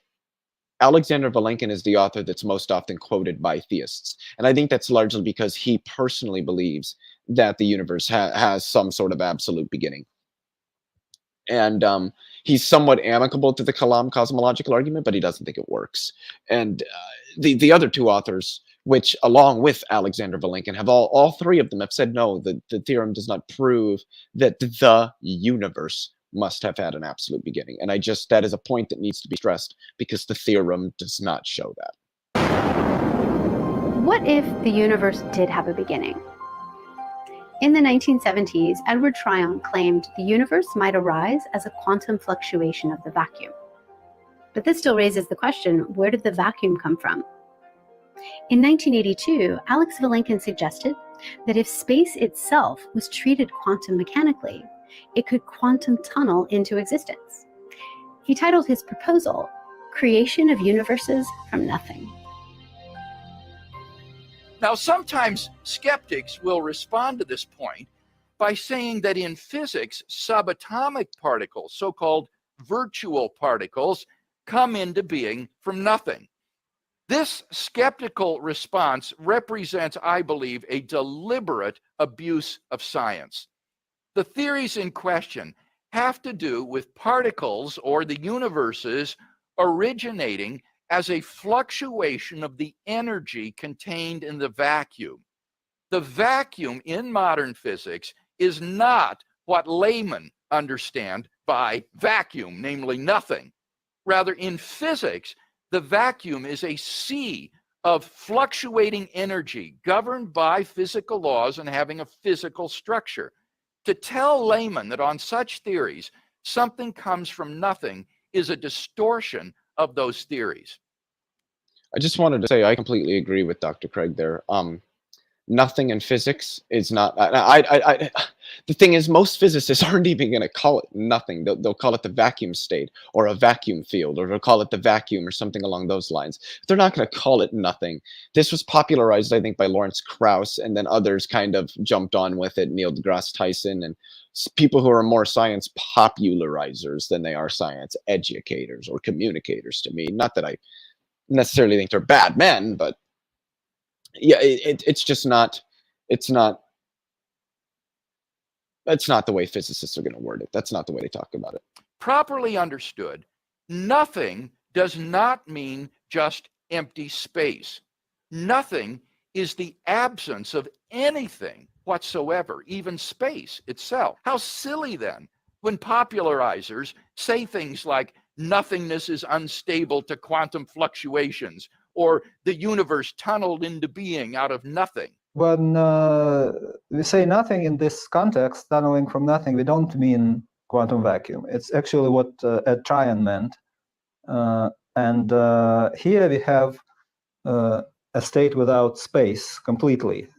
[SPEAKER 1] Alexander Vilenkin is the author that's most often quoted by theists. And I think that's largely because he personally believes that the universe has some sort of absolute beginning. And he's somewhat amicable to the Kalam cosmological argument, but he doesn't think it works. And the other two authors, which along with Alexander Vilenkin, have all three of them have said no, the theorem does not prove that the universe must have had an absolute beginning. And that is a point that needs to be stressed, because the theorem does not show that.
[SPEAKER 3] What if the universe did have a beginning? In the 1970s, Edward Tryon claimed the universe might arise as a quantum fluctuation of the vacuum. But this still raises the question, where did the vacuum come from? In 1982, Alex Vilenkin suggested that if space itself was treated quantum mechanically, it could quantum tunnel into existence. He titled his proposal, Creation of Universes from Nothing.
[SPEAKER 9] Now, sometimes skeptics will respond to this point by saying that in physics, subatomic particles, so-called virtual particles, come into being from nothing. This skeptical response represents, I believe, a deliberate abuse of science. The theories in question have to do with particles or the universes originating as a fluctuation of the energy contained in the vacuum. The vacuum in modern physics is not what laymen understand by vacuum, namely nothing. Rather, in physics, the vacuum is a sea of fluctuating energy governed by physical laws and having a physical structure. To tell laymen that on such theories something comes from nothing is a distortion of those theories.
[SPEAKER 1] I just wanted to say I completely agree with Dr. Craig there. Nothing in physics is not. The thing is, most physicists aren't even going to call it nothing. They'll call it the vacuum state or a vacuum field, or they'll call it the vacuum or something along those lines. They're not going to call it nothing. This was popularized, I think, by Lawrence Krauss, and then others kind of jumped on with it. Neil deGrasse Tyson and people who are more science popularizers than they are science educators or communicators to me. Not that I necessarily think they're bad men, but yeah, it's just not. That's not the way physicists are going to word it. That's not the way they talk about it.
[SPEAKER 9] Properly understood, nothing does not mean just empty space. Nothing is the absence of anything whatsoever, even space itself. How silly then when popularizers say things like nothingness is unstable to quantum fluctuations, or the universe tunneled into being out of nothing.
[SPEAKER 7] When we say nothing in this context, tunneling from nothing, we don't mean quantum vacuum. It's actually what Ed Tryon meant. And here we have a state without space completely.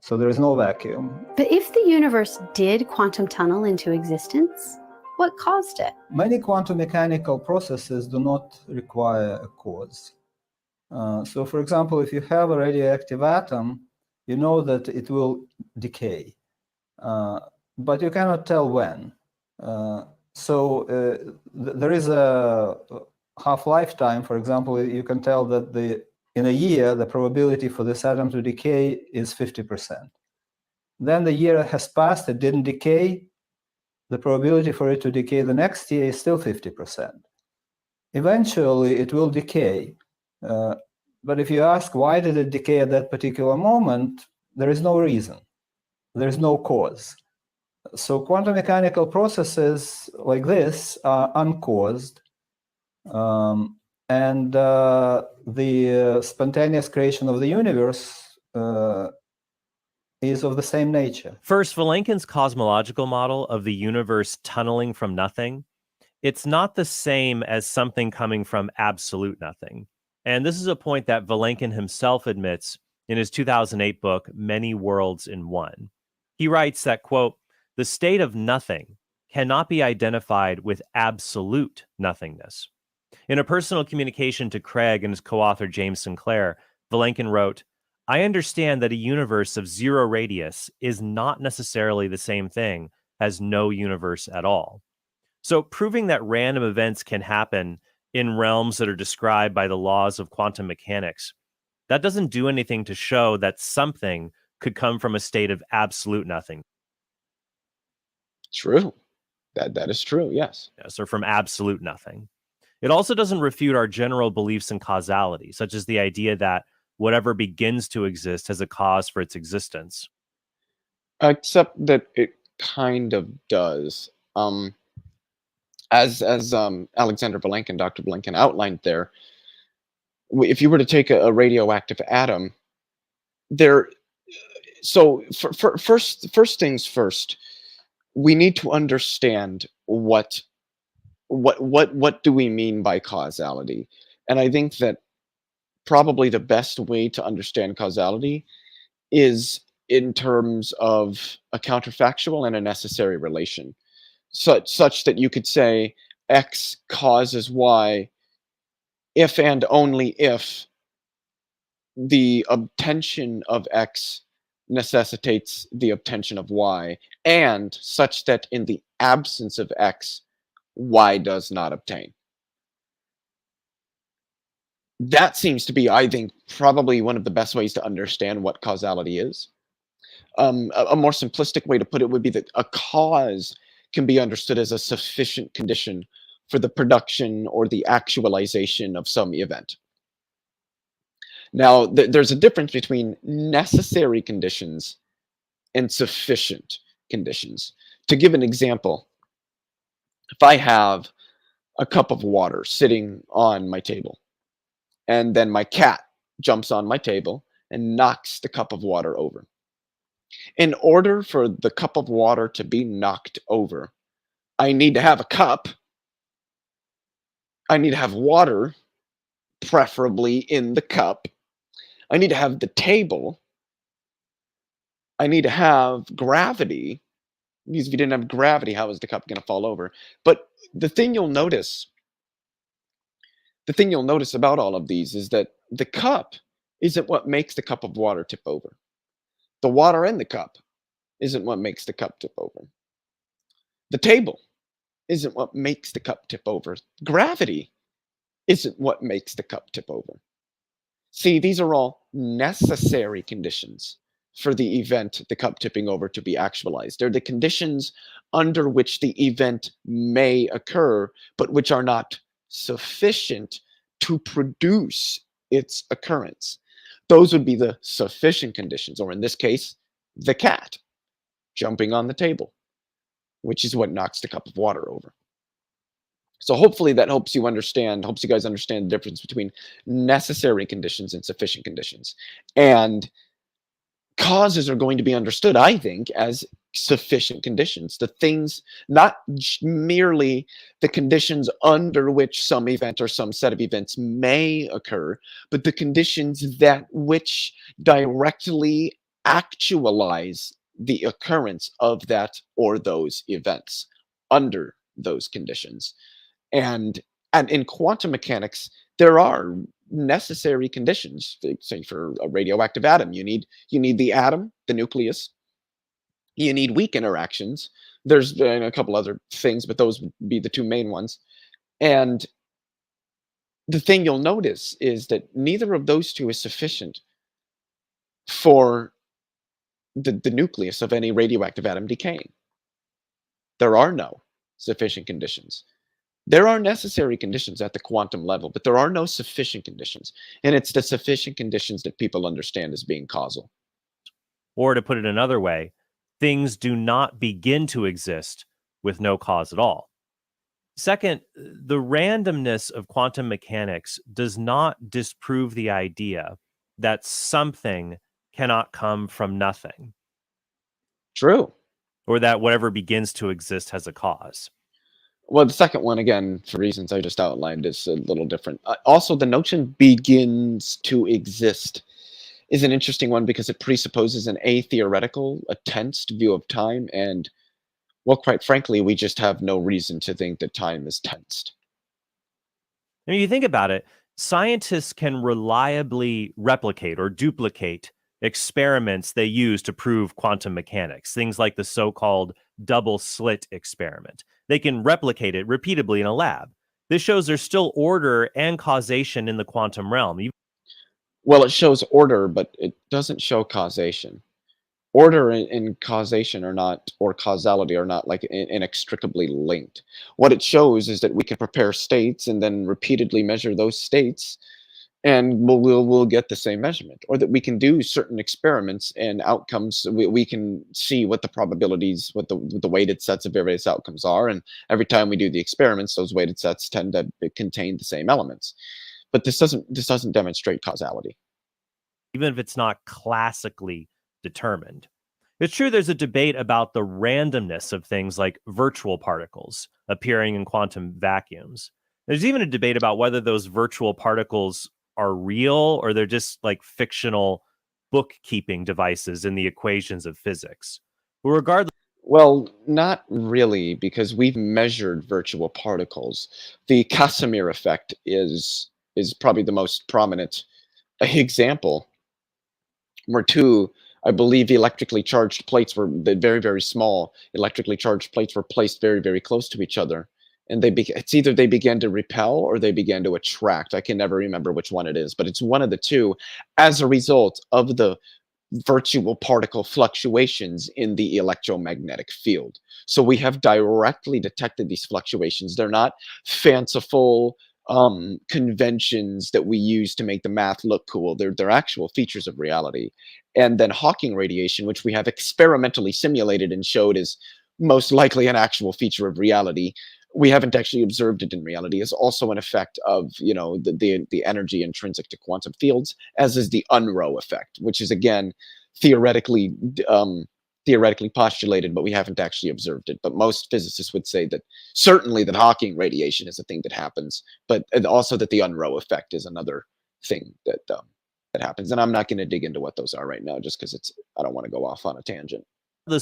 [SPEAKER 7] So there is no vacuum.
[SPEAKER 3] But if the universe did quantum tunnel into existence, what caused it?
[SPEAKER 7] Many quantum mechanical processes do not require a cause. So, for example, if you have a radioactive atom, you know that it will decay, but you cannot tell when. There is a half-life time. For example, you can tell that in a year, the probability for this atom to decay is 50%. Then the year has passed, it didn't decay. The probability for it to decay the next year is still 50%. Eventually, it will decay. But if you ask why did it decay at that particular moment, there is no reason. There is no cause. So quantum mechanical processes like this are uncaused. And the spontaneous creation of the universe is of the same nature.
[SPEAKER 2] First, Vilenkin's cosmological model of the universe tunneling from nothing, it's not the same as something coming from absolute nothing. And this is a point that Vilenkin himself admits in his 2008 book, Many Worlds in One. He writes that, quote, "The state of nothing cannot be identified with absolute nothingness." In a personal communication to Craig and his co-author James Sinclair, Vilenkin wrote, "I understand that a universe of zero radius is not necessarily the same thing as no universe at all." So proving that random events can happen in realms that are described by the laws of quantum mechanics, that doesn't do anything to show that something could come from a state of absolute nothing.
[SPEAKER 1] True. That is true. Yes.
[SPEAKER 2] Yes, or from absolute nothing. It also doesn't refute our general beliefs in causality, such as the idea that whatever begins to exist has a cause for its existence.
[SPEAKER 1] Except that it kind of does. As Alexander Vilenkin, Dr. Vilenkin outlined there, if you were to take a radioactive atom, there. So first things first, we need to understand what do we mean by causality, and I think that probably the best way to understand causality is in terms of a counterfactual and a necessary relation, such that you could say X causes Y if and only if the obtention of X necessitates the obtention of Y, and such that in the absence of X, Y does not obtain. That seems to be, I think, probably one of the best ways to understand what causality is. A more simplistic way to put it would be that a cause can be understood as a sufficient condition for the production or the actualization of some event. Now, there's a difference between necessary conditions and sufficient conditions. To give an example, if I have a cup of water sitting on my table, and then my cat jumps on my table and knocks the cup of water over. In order for the cup of water to be knocked over, I need to have a cup. I need to have water, preferably in the cup. I need to have the table. I need to have gravity, because if you didn't have gravity, how is the cup going to fall over? But the thing you'll notice about all of these is that the cup isn't what makes the cup of water tip over. The water in the cup isn't what makes the cup tip over. The table isn't what makes the cup tip over. Gravity isn't what makes the cup tip over. See, these are all necessary conditions for the event, the cup tipping over, to be actualized. They're the conditions under which the event may occur, but which are not sufficient to produce its occurrence. Those would be the sufficient conditions, or in this case, the cat jumping on the table, which is what knocks the cup of water over. So hopefully that helps you guys understand the difference between necessary conditions and sufficient conditions. And causes are going to be understood, I think, as sufficient conditions. The things, not merely the conditions under which some event or some set of events may occur, but the conditions that which directly actualize the occurrence of that or those events under those conditions. And in quantum mechanics, there are necessary conditions. Say for a radioactive atom, you need the atom, the nucleus. You need weak interactions. There's a couple other things, but those would be the two main ones. And the thing you'll notice is that neither of those two is sufficient for the nucleus of any radioactive atom decaying. There are no sufficient conditions. There are necessary conditions at the quantum level, but there are no sufficient conditions. And it's the sufficient conditions that people understand as being causal.
[SPEAKER 2] Or to put it another way, things do not begin to exist with no cause at all. Second, the randomness of quantum mechanics does not disprove the idea that something cannot come from nothing.
[SPEAKER 1] True.
[SPEAKER 2] Or that whatever begins to exist has a cause.
[SPEAKER 1] Well, the second one, again, for reasons I just outlined, is a little different. Also, the notion begins to exist is an interesting one because it presupposes an atheoretical, a tensed view of time, and, well, quite frankly, we just have no reason to think that time is tensed.
[SPEAKER 2] I mean, you think about it, scientists can reliably replicate or duplicate experiments they use to prove quantum mechanics, things like the so-called double slit experiment. They can replicate it repeatedly in a lab. This shows there's still order and causation in the quantum realm.
[SPEAKER 1] Well, it shows order, but it doesn't show causation. Order and causation are not, or causality are not, like, inextricably linked. What it shows is that we can prepare states and then repeatedly measure those states, and we'll get the same measurement. Or that we can do certain experiments and outcomes. We can see what the probabilities, what the weighted sets of various outcomes are, and every time we do the experiments, those weighted sets tend to contain the same elements. But this doesn't demonstrate causality.
[SPEAKER 2] Even if it's not classically determined. It's true there's a debate about the randomness of things like virtual particles appearing in quantum vacuums. There's even a debate about whether those virtual particles are real or they're just like fictional bookkeeping devices in the equations of physics. But regardless,
[SPEAKER 1] Well, not really, because we've measured virtual particles. The Casimir effect is probably the most prominent example, where two, I believe, electrically charged plates were very, very small. Electrically charged plates were placed very, very close to each other, and it's either they began to repel or they began to attract. I can never remember which one it is, but it's one of the two, as a result of the virtual particle fluctuations in the electromagnetic field. So we have directly detected these fluctuations. They're not fanciful conventions that we use to make the math look cool. They're actual features of reality. And then Hawking radiation, which we have experimentally simulated and showed is most likely an actual feature of reality. We haven't actually observed it in reality, is also an effect of, the energy intrinsic to quantum fields, as is the Unruh effect, which is, again, theoretically postulated, but we haven't actually observed it. But most physicists would say that certainly that Hawking radiation is a thing that happens, but and also that the Unruh effect is another thing that happens. And I'm not going to dig into what those are right now, just because I don't want to go off on a tangent.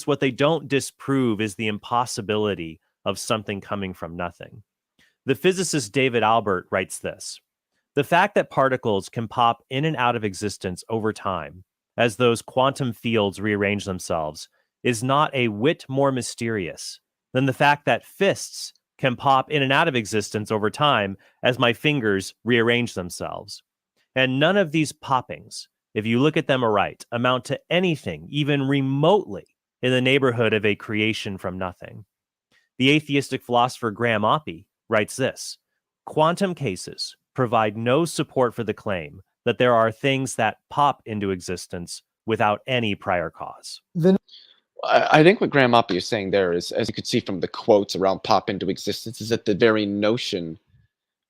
[SPEAKER 2] what they don't disprove is the impossibility of something coming from nothing. The physicist David Albert writes this: the fact that particles can pop in and out of existence over time, as those quantum fields rearrange themselves, is not a whit more mysterious than the fact that fists can pop in and out of existence over time as my fingers rearrange themselves. And none of these poppings, if you look at them aright, amount to anything even remotely in the neighborhood of a creation from nothing. The atheistic philosopher Graham Oppy writes this: quantum cases provide no support for the claim that there are things that pop into existence without any prior cause.
[SPEAKER 1] I think what Graham Oppy is saying there is, as you could see from the quotes around pop into existence, is that the very notion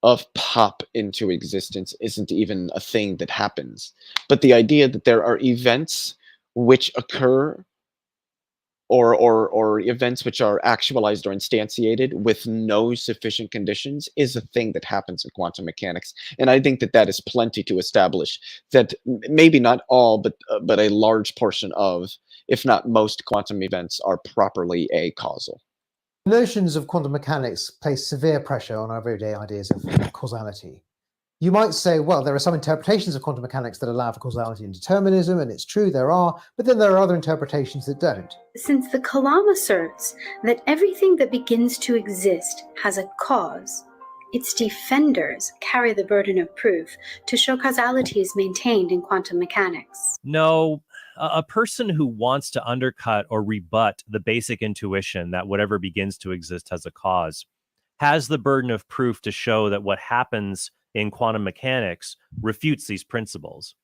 [SPEAKER 1] of pop into existence isn't even a thing that happens. But the idea that there are events which occur, or events which are actualized or instantiated with no sufficient conditions, is a thing that happens in quantum mechanics. And I think that is plenty to establish that maybe not all, but a large portion of, if not most, quantum events are properly acausal.
[SPEAKER 11] Notions of quantum mechanics place severe pressure on our everyday ideas of causality. You might say, well, there are some interpretations of quantum mechanics that allow for causality and determinism, and it's true there are, but then there are other interpretations that don't.
[SPEAKER 3] Since the Kalam asserts that everything that begins to exist has a cause, its defenders carry the burden of proof to show causality is maintained in quantum mechanics.
[SPEAKER 2] No, a person who wants to undercut or rebut the basic intuition that whatever begins to exist has a cause has the burden of proof to show that what happens in quantum mechanics refutes these principles.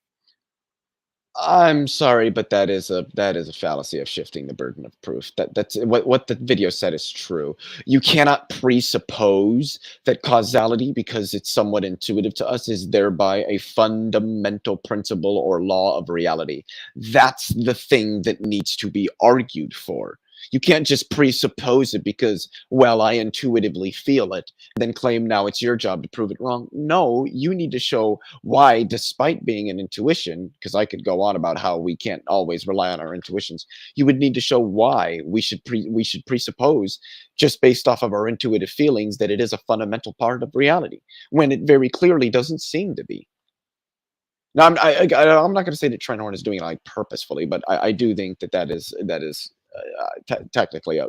[SPEAKER 1] I'm sorry, but that is a fallacy of shifting the burden of proof. That's what the video said is true. You cannot presuppose that causality, because it's somewhat intuitive to us, is thereby a fundamental principle or law of reality. That's the thing that needs to be argued for. You can't just presuppose it because, well, I intuitively feel it, then claim now it's your job to prove it wrong. No, you need to show why, despite being an intuition, because I could go on about how we can't always rely on our intuitions, you would need to show why we should presuppose, just based off of our intuitive feelings, that it is a fundamental part of reality, when it very clearly doesn't seem to be. Now, I'm not going to say that Trent Horn is doing it like purposefully, but I do think that is technically a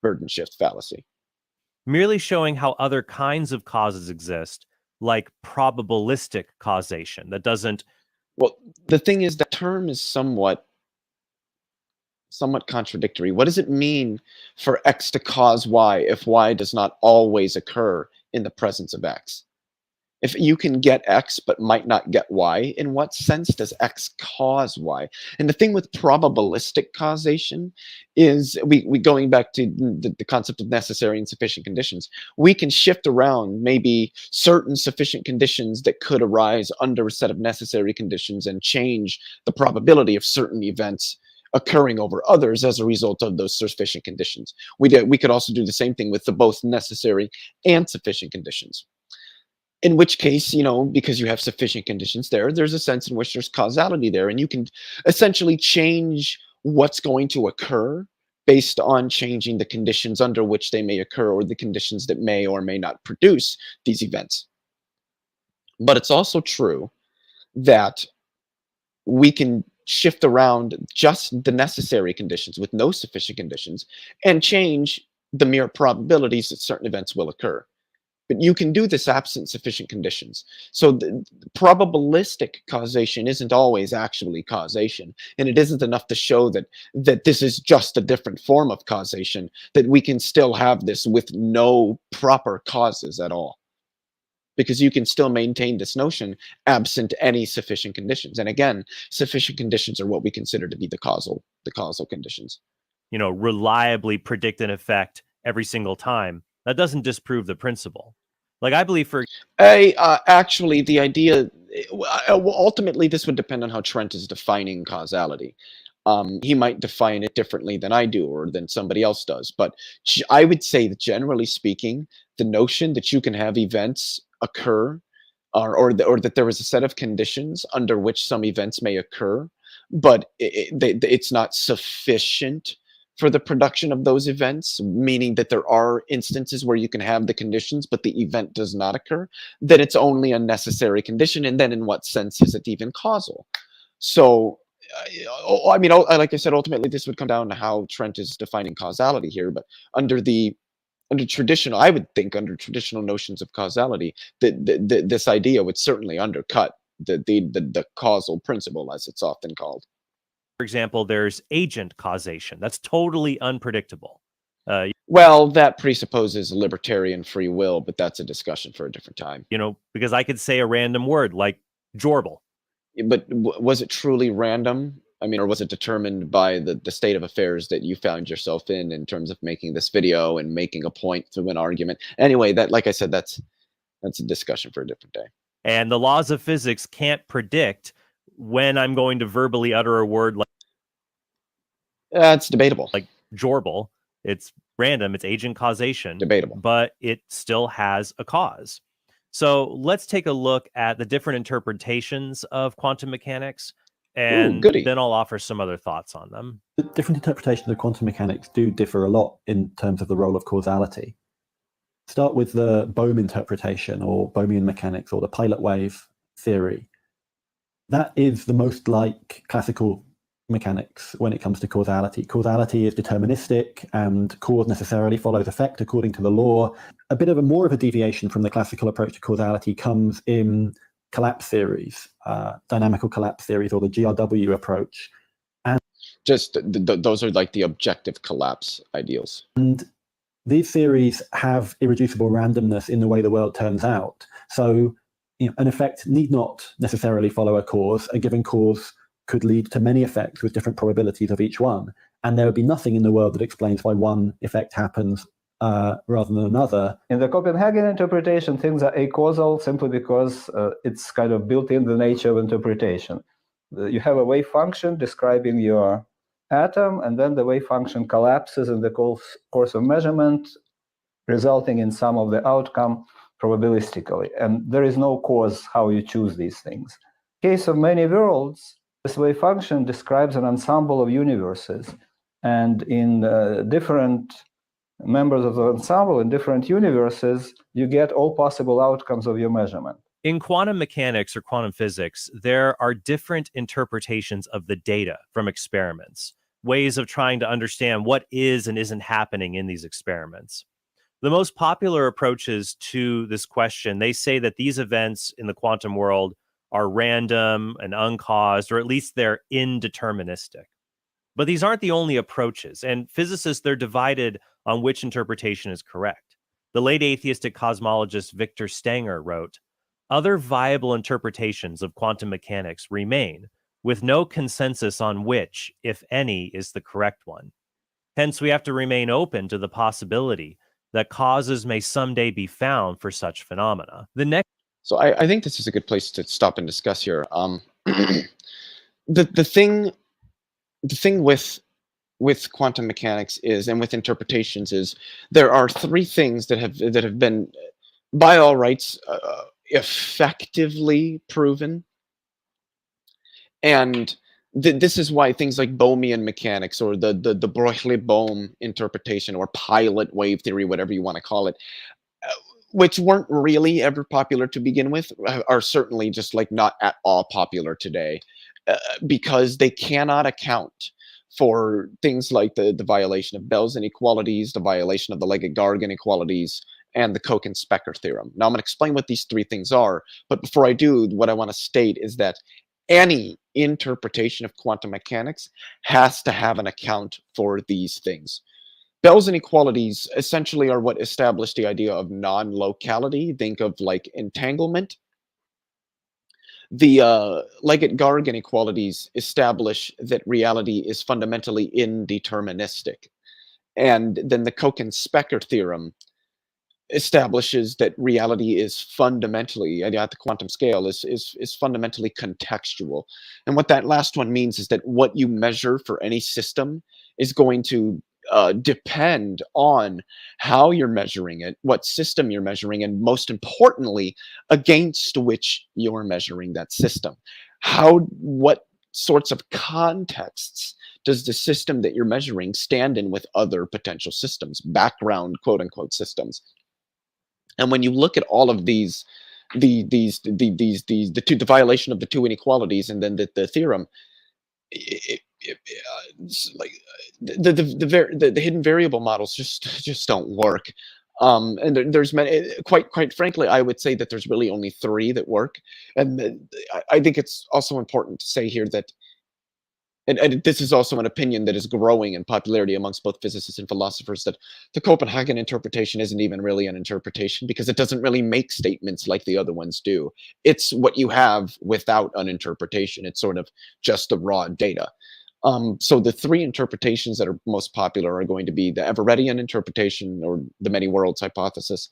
[SPEAKER 1] burden shift fallacy.
[SPEAKER 2] Merely showing how other kinds of causes exist, like probabilistic causation, that doesn't.
[SPEAKER 1] Well, the thing is, the term is somewhat contradictory. What does it mean for X to cause Y if Y does not always occur in the presence of X? If you can get X but might not get Y, in what sense does X cause Y? And the thing with probabilistic causation is, we going back to the concept of necessary and sufficient conditions, we can shift around maybe certain sufficient conditions that could arise under a set of necessary conditions and change the probability of certain events occurring over others as a result of those sufficient conditions. We could also do the same thing with the both necessary and sufficient conditions. In which case, because you have sufficient conditions there's a sense in which there's causality there, and you can essentially change what's going to occur based on changing the conditions under which they may occur, or the conditions that may or may not produce these events. But it's also true that we can shift around just the necessary conditions with no sufficient conditions and change the mere probabilities that certain events will occur. But you can do this absent sufficient conditions. So the probabilistic causation isn't always actually causation, and it isn't enough to show that this is just a different form of causation, that we can still have this with no proper causes at all. Because you can still maintain this notion absent any sufficient conditions. And again, sufficient conditions are what we consider to be the causal conditions.
[SPEAKER 2] Reliably predict an effect every single time. That doesn't disprove the principle. Like, I believe
[SPEAKER 1] actually, the idea, ultimately, this would depend on how Trent is defining causality. He might define it differently than I do, or than somebody else does. But I would say that, generally speaking, the notion that you can have events occur, or that there is a set of conditions under which some events may occur, but it's not sufficient for the production of those events, meaning that there are instances where you can have the conditions, but the event does not occur, then it's only a necessary condition. And then in what sense is it even causal? So, I mean, like I said, ultimately, this would come down to how Trent is defining causality here. But under traditional, I would think under traditional notions of causality, this idea would certainly undercut the causal principle, as it's often called.
[SPEAKER 2] For example, there's agent causation. That's totally unpredictable.
[SPEAKER 1] Well, that presupposes libertarian free will, but that's a discussion for a different time.
[SPEAKER 2] Because I could say a random word like jorbil.
[SPEAKER 1] But was it truly random? I mean, or was it determined by the state of affairs that you found yourself in terms of making this video and making a point through an argument? Anyway, that, like I said, that's a discussion for a different day.
[SPEAKER 2] And the laws of physics can't predict when I'm going to verbally utter a word like...
[SPEAKER 1] It's debatable.
[SPEAKER 2] Like jorbil. It's random. It's agent causation.
[SPEAKER 1] Debatable.
[SPEAKER 2] But it still has a cause. So let's take a look at the different interpretations of quantum mechanics, and then I'll offer some other thoughts on them.
[SPEAKER 12] The different interpretations of quantum mechanics do differ a lot in terms of the role of causality. Start with the Bohm interpretation, or Bohmian mechanics, or the pilot wave theory. That is the most like classical mechanics when it comes to causality. Causality is deterministic, and cause necessarily follows effect according to the law. A bit of more of a deviation from the classical approach to causality comes in collapse theories, dynamical collapse theories, or the GRW approach. And
[SPEAKER 1] just those are like the objective collapse ideals.
[SPEAKER 12] And these theories have irreducible randomness in the way the world turns out. So, an effect need not necessarily follow a cause. A given cause could lead to many effects with different probabilities of each one. And there would be nothing in the world that explains why one effect happens rather than another.
[SPEAKER 7] In the Copenhagen interpretation, things are acausal simply because it's kind of built in the nature of interpretation. You have a wave function describing your atom, and then the wave function collapses in the course of measurement, resulting in some of the outcome probabilistically. And there is no cause how you choose these things. In the case of many worlds, this wave function describes an ensemble of universes. And in different members of the ensemble in different universes, you get all possible outcomes of your measurement.
[SPEAKER 2] In quantum mechanics or quantum physics, there are different interpretations of the data from experiments, ways of trying to understand what is and isn't happening in these experiments. The most popular approaches to this question, they say that these events in the quantum world are random and uncaused, or at least they're indeterministic. But these aren't the only approaches, and physicists, they're divided on which interpretation is correct. The late atheistic cosmologist Victor Stenger wrote, "Other viable interpretations of quantum mechanics remain, with no consensus on which, if any, is the correct one. Hence, we have to remain open to the possibility that causes may someday be found for such phenomena." The next
[SPEAKER 1] So I think this is a good place to stop and discuss here. The thing with quantum mechanics is, and with interpretations is, there are three things that have been, by all rights, effectively proven, and this is why things like Bohmian mechanics or the Broglie-Bohm interpretation or pilot wave theory, whatever you want to call it, which weren't really ever popular to begin with, are certainly just like not at all popular today, because they cannot account for things like the violation of Bell's inequalities, the violation of the Legge-Garg inequalities, and the Koch and Specker theorem. Now I'm going to explain what these three things are, but before I do, what I want to state is that any interpretation of quantum mechanics has to have an account for these things. Bell's inequalities essentially are what established the idea of non-locality. Think of like entanglement. The Leggett-Garg inequalities establish that reality is fundamentally indeterministic. And then the Koch and Specker theorem establishes that reality is fundamentally, at the quantum scale, is fundamentally contextual. And what that last one means is that what you measure for any system is going to depend on how you're measuring it, what system you're measuring, and most importantly, against which you're measuring that system. What sorts of contexts does the system that you're measuring stand in with other potential systems, background quote unquote systems? And when you look at all of these, the violation of the two inequalities, and then the theorem, it's like the hidden variable models just don't work. And there's many. Quite frankly, I would say that there's really only three that work. And I think it's also important to say here that, and this is also an opinion that is growing in popularity amongst both physicists and philosophers, that the Copenhagen interpretation isn't even really an interpretation, because it doesn't really make statements like the other ones do. It's what you have without an interpretation. It's sort of just the raw data. So the three interpretations that are most popular are going to be the Everettian interpretation, or the many worlds hypothesis,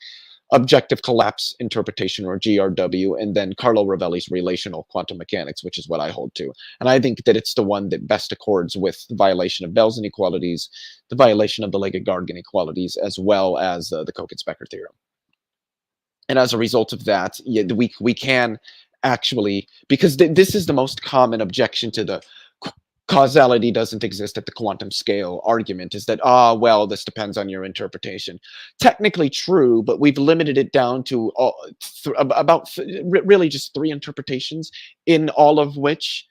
[SPEAKER 1] objective collapse interpretation, or GRW, and then Carlo Rovelli's relational quantum mechanics, which is what I hold to. And I think that it's the one that best accords with the violation of Bell's inequalities, the violation of the Legge-Garg inequalities, as well as the Koch and Specker theorem. And as a result of that, we can actually, because this is the most common objection to the causality doesn't exist at the quantum scale argument, is that, well, this depends on your interpretation. Technically true, but we've limited it down to really just three interpretations, in all of which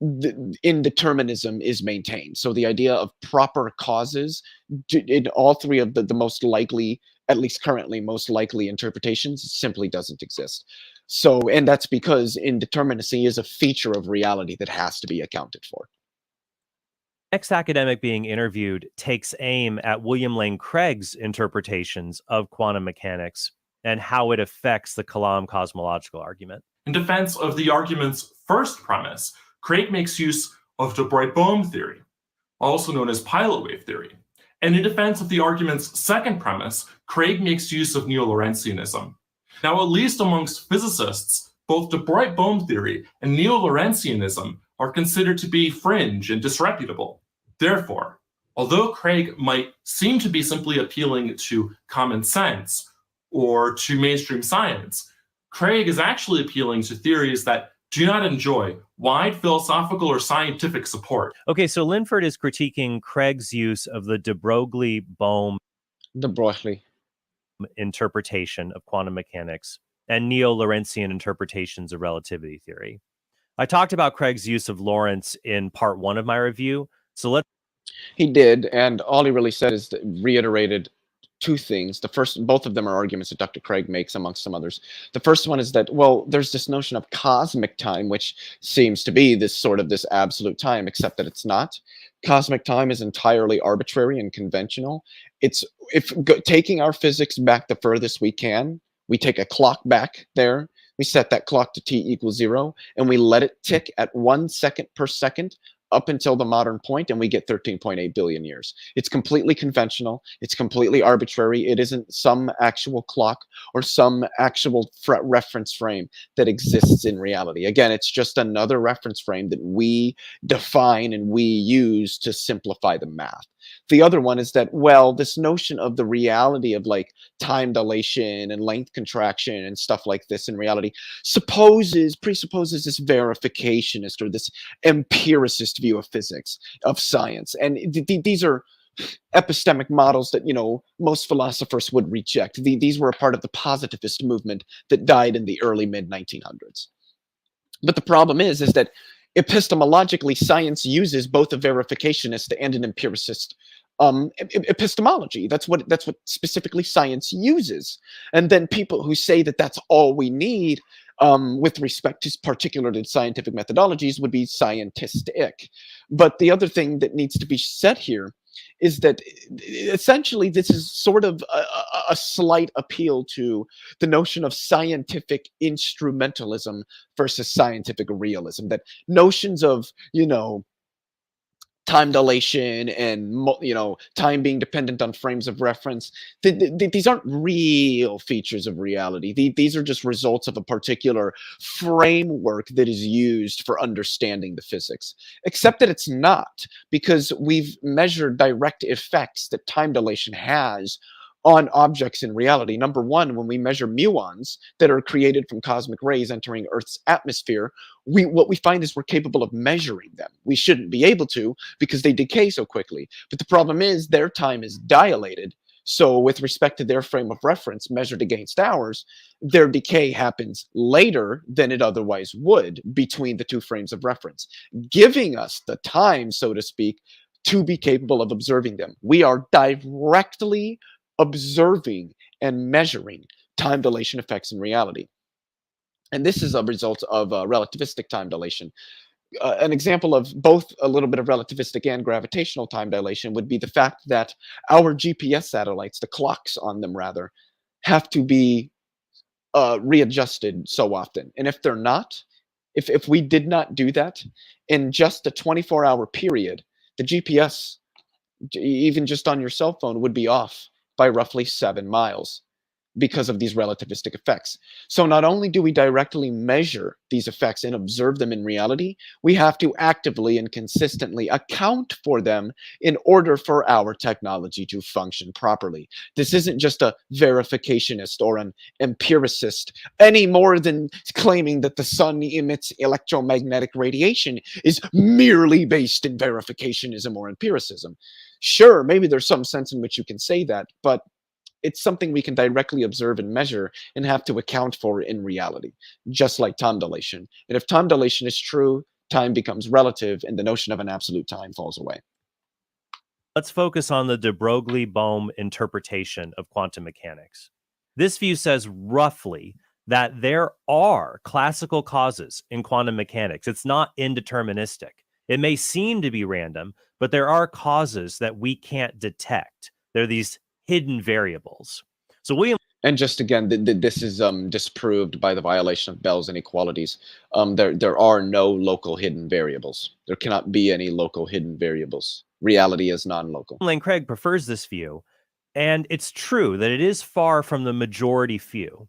[SPEAKER 1] the indeterminism is maintained. So the idea of proper causes in all three of the most likely, at least currently most likely interpretations, simply doesn't exist. So, and that's because indeterminacy is a feature of reality that has to be accounted for.
[SPEAKER 2] Next academic being interviewed takes aim at William Lane Craig's interpretations of quantum mechanics and how it affects the Kalam cosmological argument.
[SPEAKER 13] In defense of the argument's first premise, Craig makes use of de Broglie-Bohm theory, also known as pilot wave theory. And in defense of the argument's second premise, Craig makes use of neo-Lorentzianism. Now, at least amongst physicists, both de Broglie-Bohm theory and neo-Lorentzianism are considered to be fringe and disreputable. Therefore, although Craig might seem to be simply appealing to common sense or to mainstream science, Craig is actually appealing to theories that do not enjoy wide philosophical or scientific support.
[SPEAKER 2] Okay, so Linford is critiquing Craig's use of the de Broglie-Bohm interpretation of quantum mechanics and neo-Lorentzian interpretations of relativity theory. I talked about Craig's use of Lorentz in part 1 of my review, so let's...
[SPEAKER 1] He did, and all he really said is that reiterated two things. The first, both of them are arguments that Dr. Craig makes amongst some others. The first one is that, well, there's this notion of cosmic time, which seems to be this sort of this absolute time, except that it's not. Cosmic time is entirely arbitrary and conventional. It's taking our physics back the furthest we can. We take a clock back there. We set that clock to t=0, and we let it tick at 1 second per second up until the modern point, and we get 13.8 billion years. It's completely conventional. It's completely arbitrary. It isn't some actual clock or some actual reference frame that exists in reality. Again, it's just another reference frame that we define and we use to simplify the math. The other one is that, well, this notion of the reality of like time dilation and length contraction and stuff like this in reality presupposes this verificationist or this empiricist view of physics, of science. And these are epistemic models that, you know, most philosophers would reject. These were a part of the positivist movement that died in the early mid-1900s. But the problem is that epistemologically, science uses both a verificationist and an empiricist epistemology. That's what specifically science uses. And then people who say that that's all we need with respect to particularly scientific methodologies would be scientistic. But the other thing that needs to be said here is that essentially this is sort of a slight appeal to the notion of scientific instrumentalism versus scientific realism, that notions of, you know, time dilation and, you know, time being dependent on frames of reference, these aren't real features of reality. These are just results of a particular framework that is used for understanding the physics, except that it's not, because we've measured direct effects that time dilation has on objects in reality. Number one, when we measure muons that are created from cosmic rays entering Earth's atmosphere, what we find is we're capable of measuring them. We shouldn't be able to because they decay so quickly. But the problem is their time is dilated. So with respect to their frame of reference measured against ours, their decay happens later than it otherwise would between the two frames of reference, giving us the time, so to speak, to be capable of observing them. We are directly observing and measuring time dilation effects in reality. And this is a result of relativistic time dilation. An example of both a little bit of relativistic and gravitational time dilation would be the fact that our GPS satellites, the clocks on them rather, have to be readjusted so often. And if they're not, if we did not do that in just a 24-hour period, the GPS, even just on your cell phone, would be off by roughly 7 miles because of these relativistic effects. So not only do we directly measure these effects and observe them in reality, we have to actively and consistently account for them in order for our technology to function properly. This isn't just a verificationist or an empiricist, any more than claiming that the sun emits electromagnetic radiation is merely based in verificationism or empiricism. Sure, maybe there's some sense in which you can say that, but it's something we can directly observe and measure and have to account for in reality, just like time dilation. And if time dilation is true, time becomes relative and the notion of an absolute time falls away.
[SPEAKER 2] Let's focus on the de Broglie-Bohm interpretation of quantum mechanics. This view says roughly that there are classical causes in quantum mechanics. It's not indeterministic. It may seem to be random, but there are causes that we can't detect. There are these hidden variables. So William,
[SPEAKER 1] and just again, this is disproved by the violation of Bell's inequalities. There are no local hidden variables. There cannot be any local hidden variables. Reality is non-local.
[SPEAKER 2] Lane Craig prefers this view, and it's true that it is far from the majority view.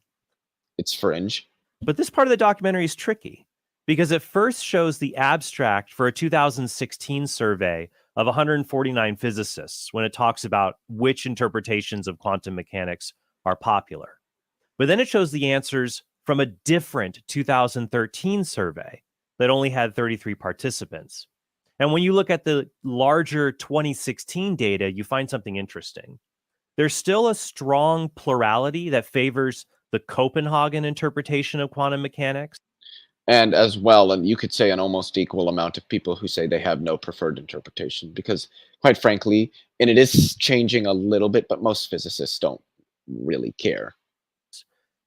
[SPEAKER 1] It's fringe.
[SPEAKER 2] But this part of the documentary is tricky because it first shows the abstract for a 2016 survey of 149 physicists when it talks about which interpretations of quantum mechanics are popular. But then it shows the answers from a different 2013 survey that only had 33 participants. And when you look at the larger 2016 data, you find something interesting. There's still a strong plurality that favors the Copenhagen interpretation of quantum mechanics.
[SPEAKER 1] And as well, and you could say an almost equal amount of people who say they have no preferred interpretation, because quite frankly, and it is changing a little bit, but most physicists don't really care.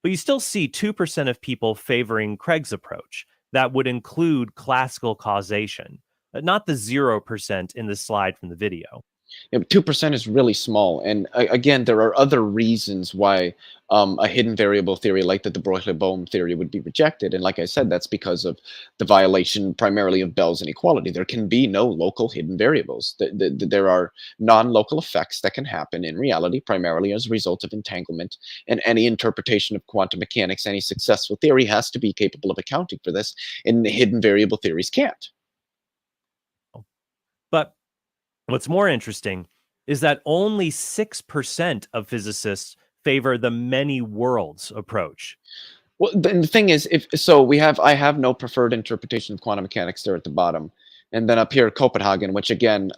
[SPEAKER 2] But you still see 2% of people favoring Craig's approach. That would include classical causation, not the 0% in the slide from the video.
[SPEAKER 1] Yeah, 2% is really small. And again, there are other reasons why a hidden variable theory like the de Broglie-Bohm theory would be rejected. And like I said, that's because of the violation primarily of Bell's inequality. There can be no local hidden variables. There are non-local effects that can happen in reality, primarily as a result of entanglement. And any interpretation of quantum mechanics, any successful theory has to be capable of accounting for this. And hidden variable theories can't.
[SPEAKER 2] But what's more interesting is that only 6% of physicists favor the many worlds approach.
[SPEAKER 1] Well, the thing is, I have no preferred interpretation of quantum mechanics there at the bottom, and then up here Copenhagen, which again,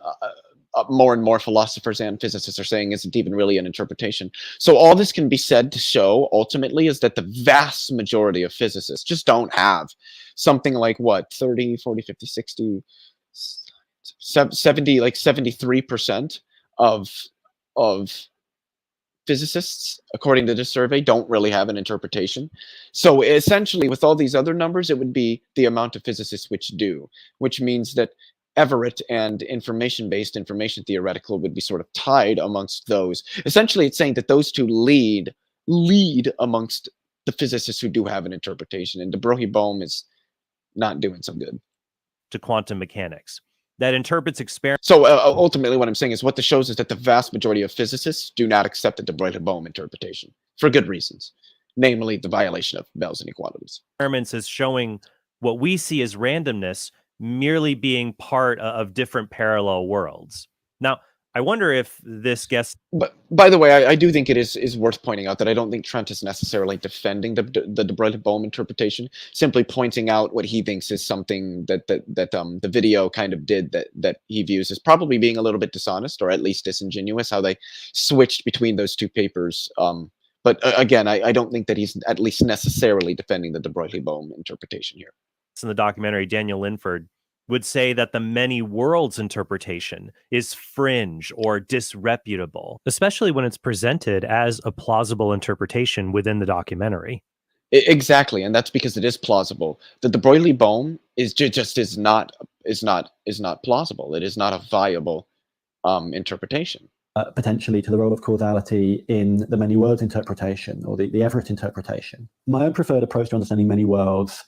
[SPEAKER 1] more and more philosophers and physicists are saying isn't even really an interpretation. So all this can be said to show ultimately is that the vast majority of physicists just don't have something like what 30, 40, 50, 60. 70, like 73% of physicists, according to this survey, don't really have an interpretation. So essentially, with all these other numbers, it would be the amount of physicists which do, which means that Everett and information-based, information theoretical would be sort of tied amongst those. Essentially, it's saying that those two lead amongst the physicists who do have an interpretation, and de Broglie-Bohm is not doing so good.
[SPEAKER 2] To quantum mechanics that interprets experiments.
[SPEAKER 1] So ultimately what I'm saying is what this shows is that the vast majority of physicists do not accept the de Broglie-Bohm interpretation for good reasons, namely the violation of Bell's inequalities.
[SPEAKER 2] Experiments is showing what we see as randomness merely being part of different parallel worlds. Now, I wonder if this guess.
[SPEAKER 1] But by the way, I do think it is worth pointing out that I don't think Trent is necessarily defending the de Broglie-Bohm interpretation, simply pointing out what he thinks is something that the video kind of did that he views as probably being a little bit dishonest or at least disingenuous, how they switched between those two papers. But again, I don't think that he's at least necessarily defending the de Broglie-Bohm interpretation here.
[SPEAKER 2] In the documentary, Daniel Linford would say that the many worlds interpretation is fringe or disreputable, especially when it's presented as a plausible interpretation within the documentary.
[SPEAKER 1] Exactly, and that's because it is plausible. The de Broglie-Bohm is not plausible. It is not a viable interpretation.
[SPEAKER 12] Potentially to the role of causality in the many worlds interpretation or the Everett interpretation. My own preferred approach to understanding many worlds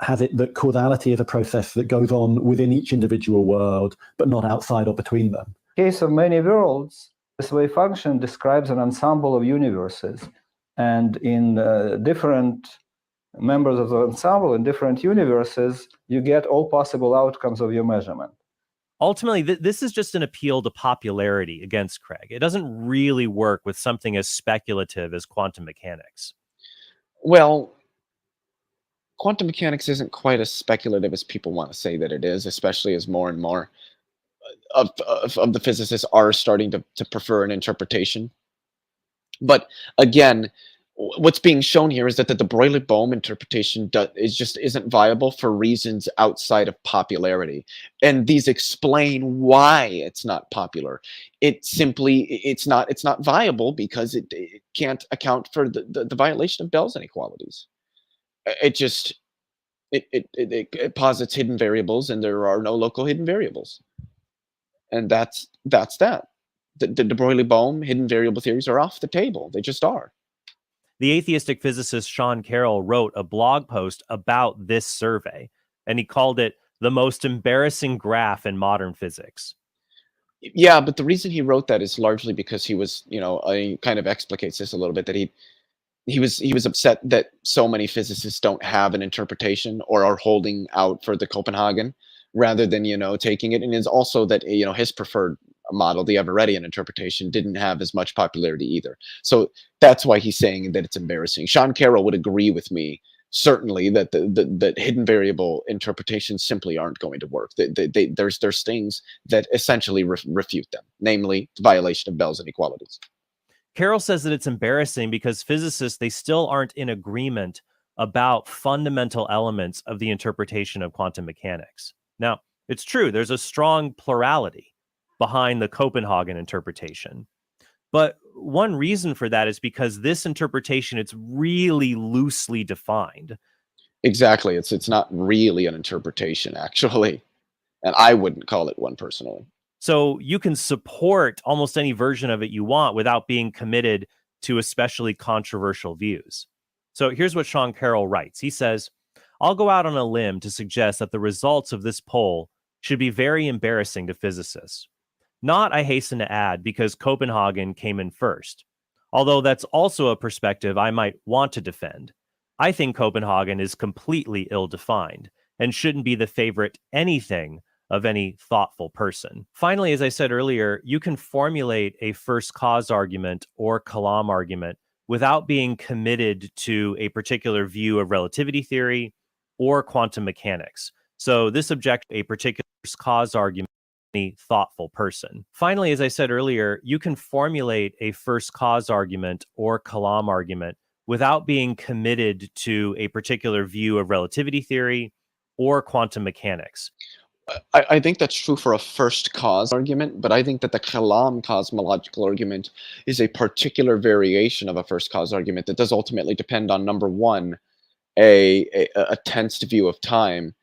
[SPEAKER 12] has it that causality is a process that goes on within each individual world, but not outside or between them.
[SPEAKER 7] In the case of many worlds, this wave function describes an ensemble of universes. And in different members of the ensemble in different universes, you get all possible outcomes of your measurement.
[SPEAKER 2] Ultimately, this is just an appeal to popularity against Craig. It doesn't really work with something as speculative as quantum mechanics.
[SPEAKER 1] Well, quantum mechanics isn't quite as speculative as people want to say that it is, especially as more and more of the physicists are starting to prefer an interpretation. But again, what's being shown here is that the de Broglie-Bohm interpretation isn't viable for reasons outside of popularity, and these explain why it's not popular. It's not viable because it can't account for the violation of Bell's inequalities. It posits hidden variables, and there are no local hidden variables, and that's that. The de Broglie-Bohm hidden variable theories are off the table. They just are.
[SPEAKER 2] The atheistic physicist Sean Carroll wrote a blog post about this survey, and he called it the most embarrassing graph in modern physics.
[SPEAKER 1] Yeah, but the reason he wrote that is largely because he was, he kind of explicates this a little bit, that he was upset that so many physicists don't have an interpretation or are holding out for the Copenhagen, rather than, taking it. And it's also that, his preferred model, the Everettian interpretation, didn't have as much popularity either. So that's why he's saying that it's embarrassing. Sean Carroll would agree with me, certainly, that the hidden variable interpretations simply aren't going to work. There's things that essentially refute them, namely the violation of Bell's inequalities.
[SPEAKER 2] Carroll says that it's embarrassing because physicists, they still aren't in agreement about fundamental elements of the interpretation of quantum mechanics. Now, it's true, there's a strong plurality behind the Copenhagen interpretation. But one reason for that is because this interpretation, it's really loosely defined.
[SPEAKER 1] Exactly. It's not really an interpretation, actually. And I wouldn't call it one personally.
[SPEAKER 2] So you can support almost any version of it you want without being committed to especially controversial views. So here's what Sean Carroll writes. He says, I'll go out on a limb to suggest that the results of this poll should be very embarrassing to physicists. Not, I hasten to add, because Copenhagen came in first, although that's also a perspective I might want to defend. I think Copenhagen is completely ill-defined and shouldn't be the favorite anything of any thoughtful person. Finally, as I said earlier, you can formulate a first cause argument or Kalam argument without being committed to a particular view of relativity theory or quantum mechanics. So this object, a particular first cause argument, any thoughtful person. Finally, as I said earlier, you can formulate a first cause argument or Kalam argument without being committed to a particular view of relativity theory or quantum mechanics.
[SPEAKER 1] I think that's true for a first cause argument, but I think that the Kalam cosmological argument is a particular variation of a first cause argument that does ultimately depend on, number one, a tensed view of time,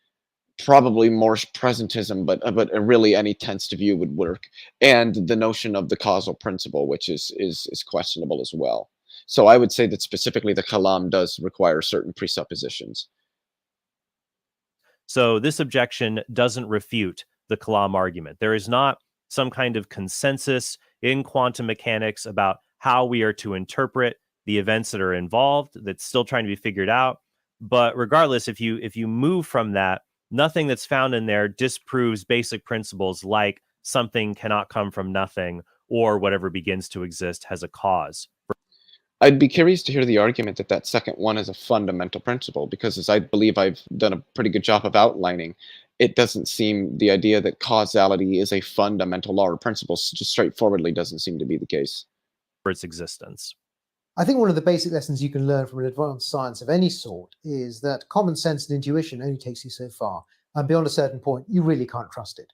[SPEAKER 1] probably more presentism, but really any tensed view would work, and the notion of the causal principle, which is questionable as well. So I would say that specifically the Kalam does require certain presuppositions.
[SPEAKER 2] So this objection doesn't refute the Kalam argument. There is not some kind of consensus in quantum mechanics about how we are to interpret the events that are involved. That's still trying to be figured out. But regardless, if you move from that, nothing that's found in there disproves basic principles like something cannot come from nothing, or whatever begins to exist has a cause.
[SPEAKER 1] I'd be curious to hear the argument that that second one is a fundamental principle, because as I believe I've done a pretty good job of outlining, it doesn't seem the idea that causality is a fundamental law or principle just straightforwardly doesn't seem to be the case.
[SPEAKER 2] For its existence.
[SPEAKER 11] I think one of the basic lessons you can learn from an advanced science of any sort is that common sense and intuition only takes you so far, and beyond a certain point, you really can't trust it.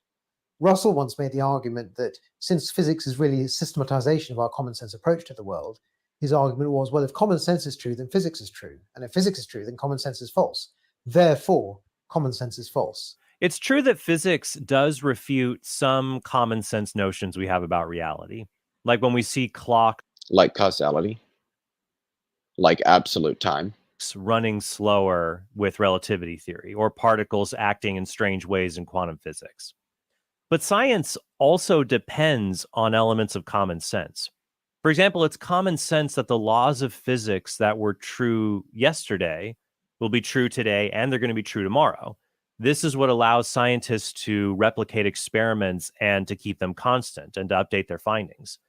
[SPEAKER 11] Russell once made the argument that since physics is really a systematization of our common sense approach to the world, his argument was, well, if common sense is true, then physics is true. And if physics is true, then common sense is false. Therefore, common sense is false.
[SPEAKER 2] It's true that physics does refute some common sense notions we have about reality. Like when we see clocks.
[SPEAKER 1] Like causality. Like absolute time.
[SPEAKER 2] Running slower with relativity theory, or particles acting in strange ways in quantum physics. But science also depends on elements of common sense. For example, it's common sense that the laws of physics that were true yesterday will be true today, and they're going to be true tomorrow. This is what allows scientists to replicate experiments and to keep them constant and to update their findings.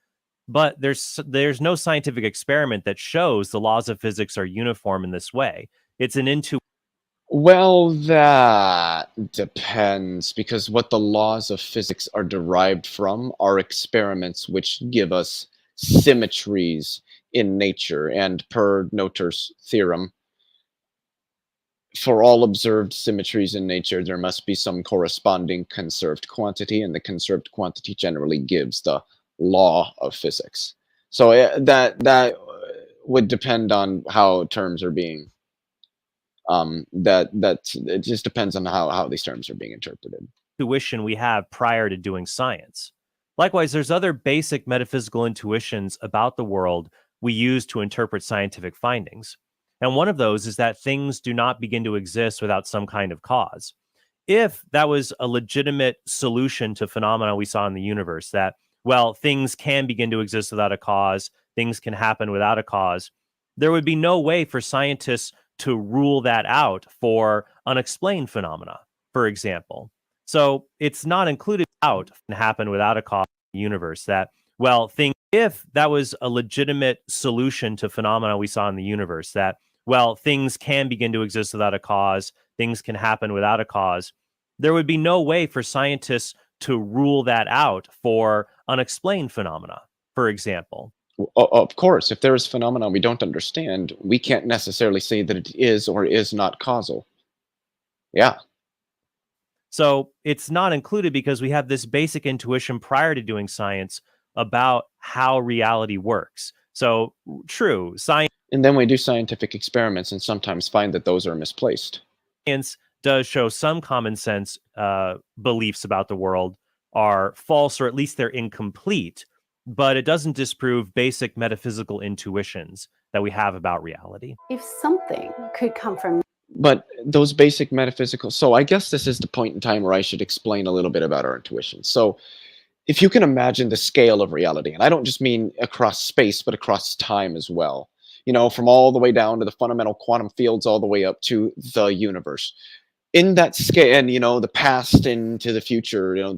[SPEAKER 2] But there's no scientific experiment that shows the laws of physics are uniform in this way. It's an intuition.
[SPEAKER 1] Well, that depends, because what the laws of physics are derived from are experiments which give us symmetries in nature, and per Noether's theorem, for all observed symmetries in nature, there must be some corresponding conserved quantity, and the conserved quantity generally gives the law of physics. So that would depend on how terms are being it just depends on how these terms are being interpreted.
[SPEAKER 2] Intuition we have prior to doing science. Likewise, there's other basic metaphysical intuitions about the world we use to interpret scientific findings. And one of those is that things do not begin to exist without some kind of cause. If that was a legitimate solution to phenomena we saw in the universe, that, well, things can begin to exist without a cause, things can happen without a cause, there would be no way for scientists to rule that out for unexplained phenomena, for example. So it's not included out and happen without a cause in the universe that, well, if that was a legitimate solution to phenomena we saw in the universe, that, well, things can begin to exist without a cause, things can happen without a cause, there would be no way for scientists to rule that out for unexplained phenomena, for example.
[SPEAKER 1] Of course, if there is phenomena we don't understand, we can't necessarily say that it is or is not causal. Yeah.
[SPEAKER 2] So it's not included because we have this basic intuition prior to doing science about how reality works. So true, science.
[SPEAKER 1] And then we do scientific experiments and sometimes find that those are misplaced.
[SPEAKER 2] Science does show some common sense beliefs about the world are false, or at least they're incomplete, but it doesn't disprove basic metaphysical intuitions that we have about reality.
[SPEAKER 3] If something could come from...
[SPEAKER 1] But those basic metaphysical... So I guess this is the point in time where I should explain a little bit about our intuition. So if you can imagine the scale of reality, and I don't just mean across space, but across time as well, you know, from all the way down to the fundamental quantum fields, all the way up to the universe. In that scale, and, you know, the past into the future, you know,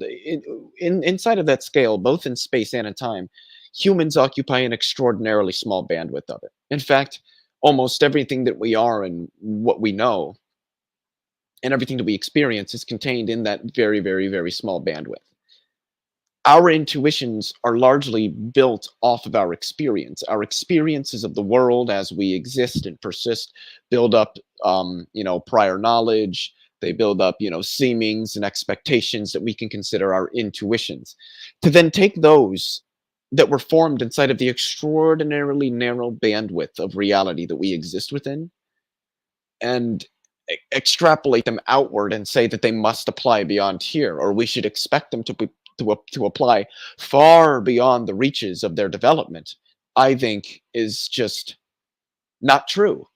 [SPEAKER 1] inside of that scale, both in space and in time, humans occupy an extraordinarily small bandwidth of it. In fact, almost everything that we are and what we know and everything that we experience is contained in that very, very, very small bandwidth. Our intuitions are largely built off of our experience. Our experiences of the world as we exist and persist build up, you know, prior knowledge. They build up, you know, seemings and expectations that we can consider our intuitions. To then take those that were formed inside of the extraordinarily narrow bandwidth of reality that we exist within and extrapolate them outward and say that they must apply beyond here, or we should expect them to apply far beyond the reaches of their development, I think is just not true.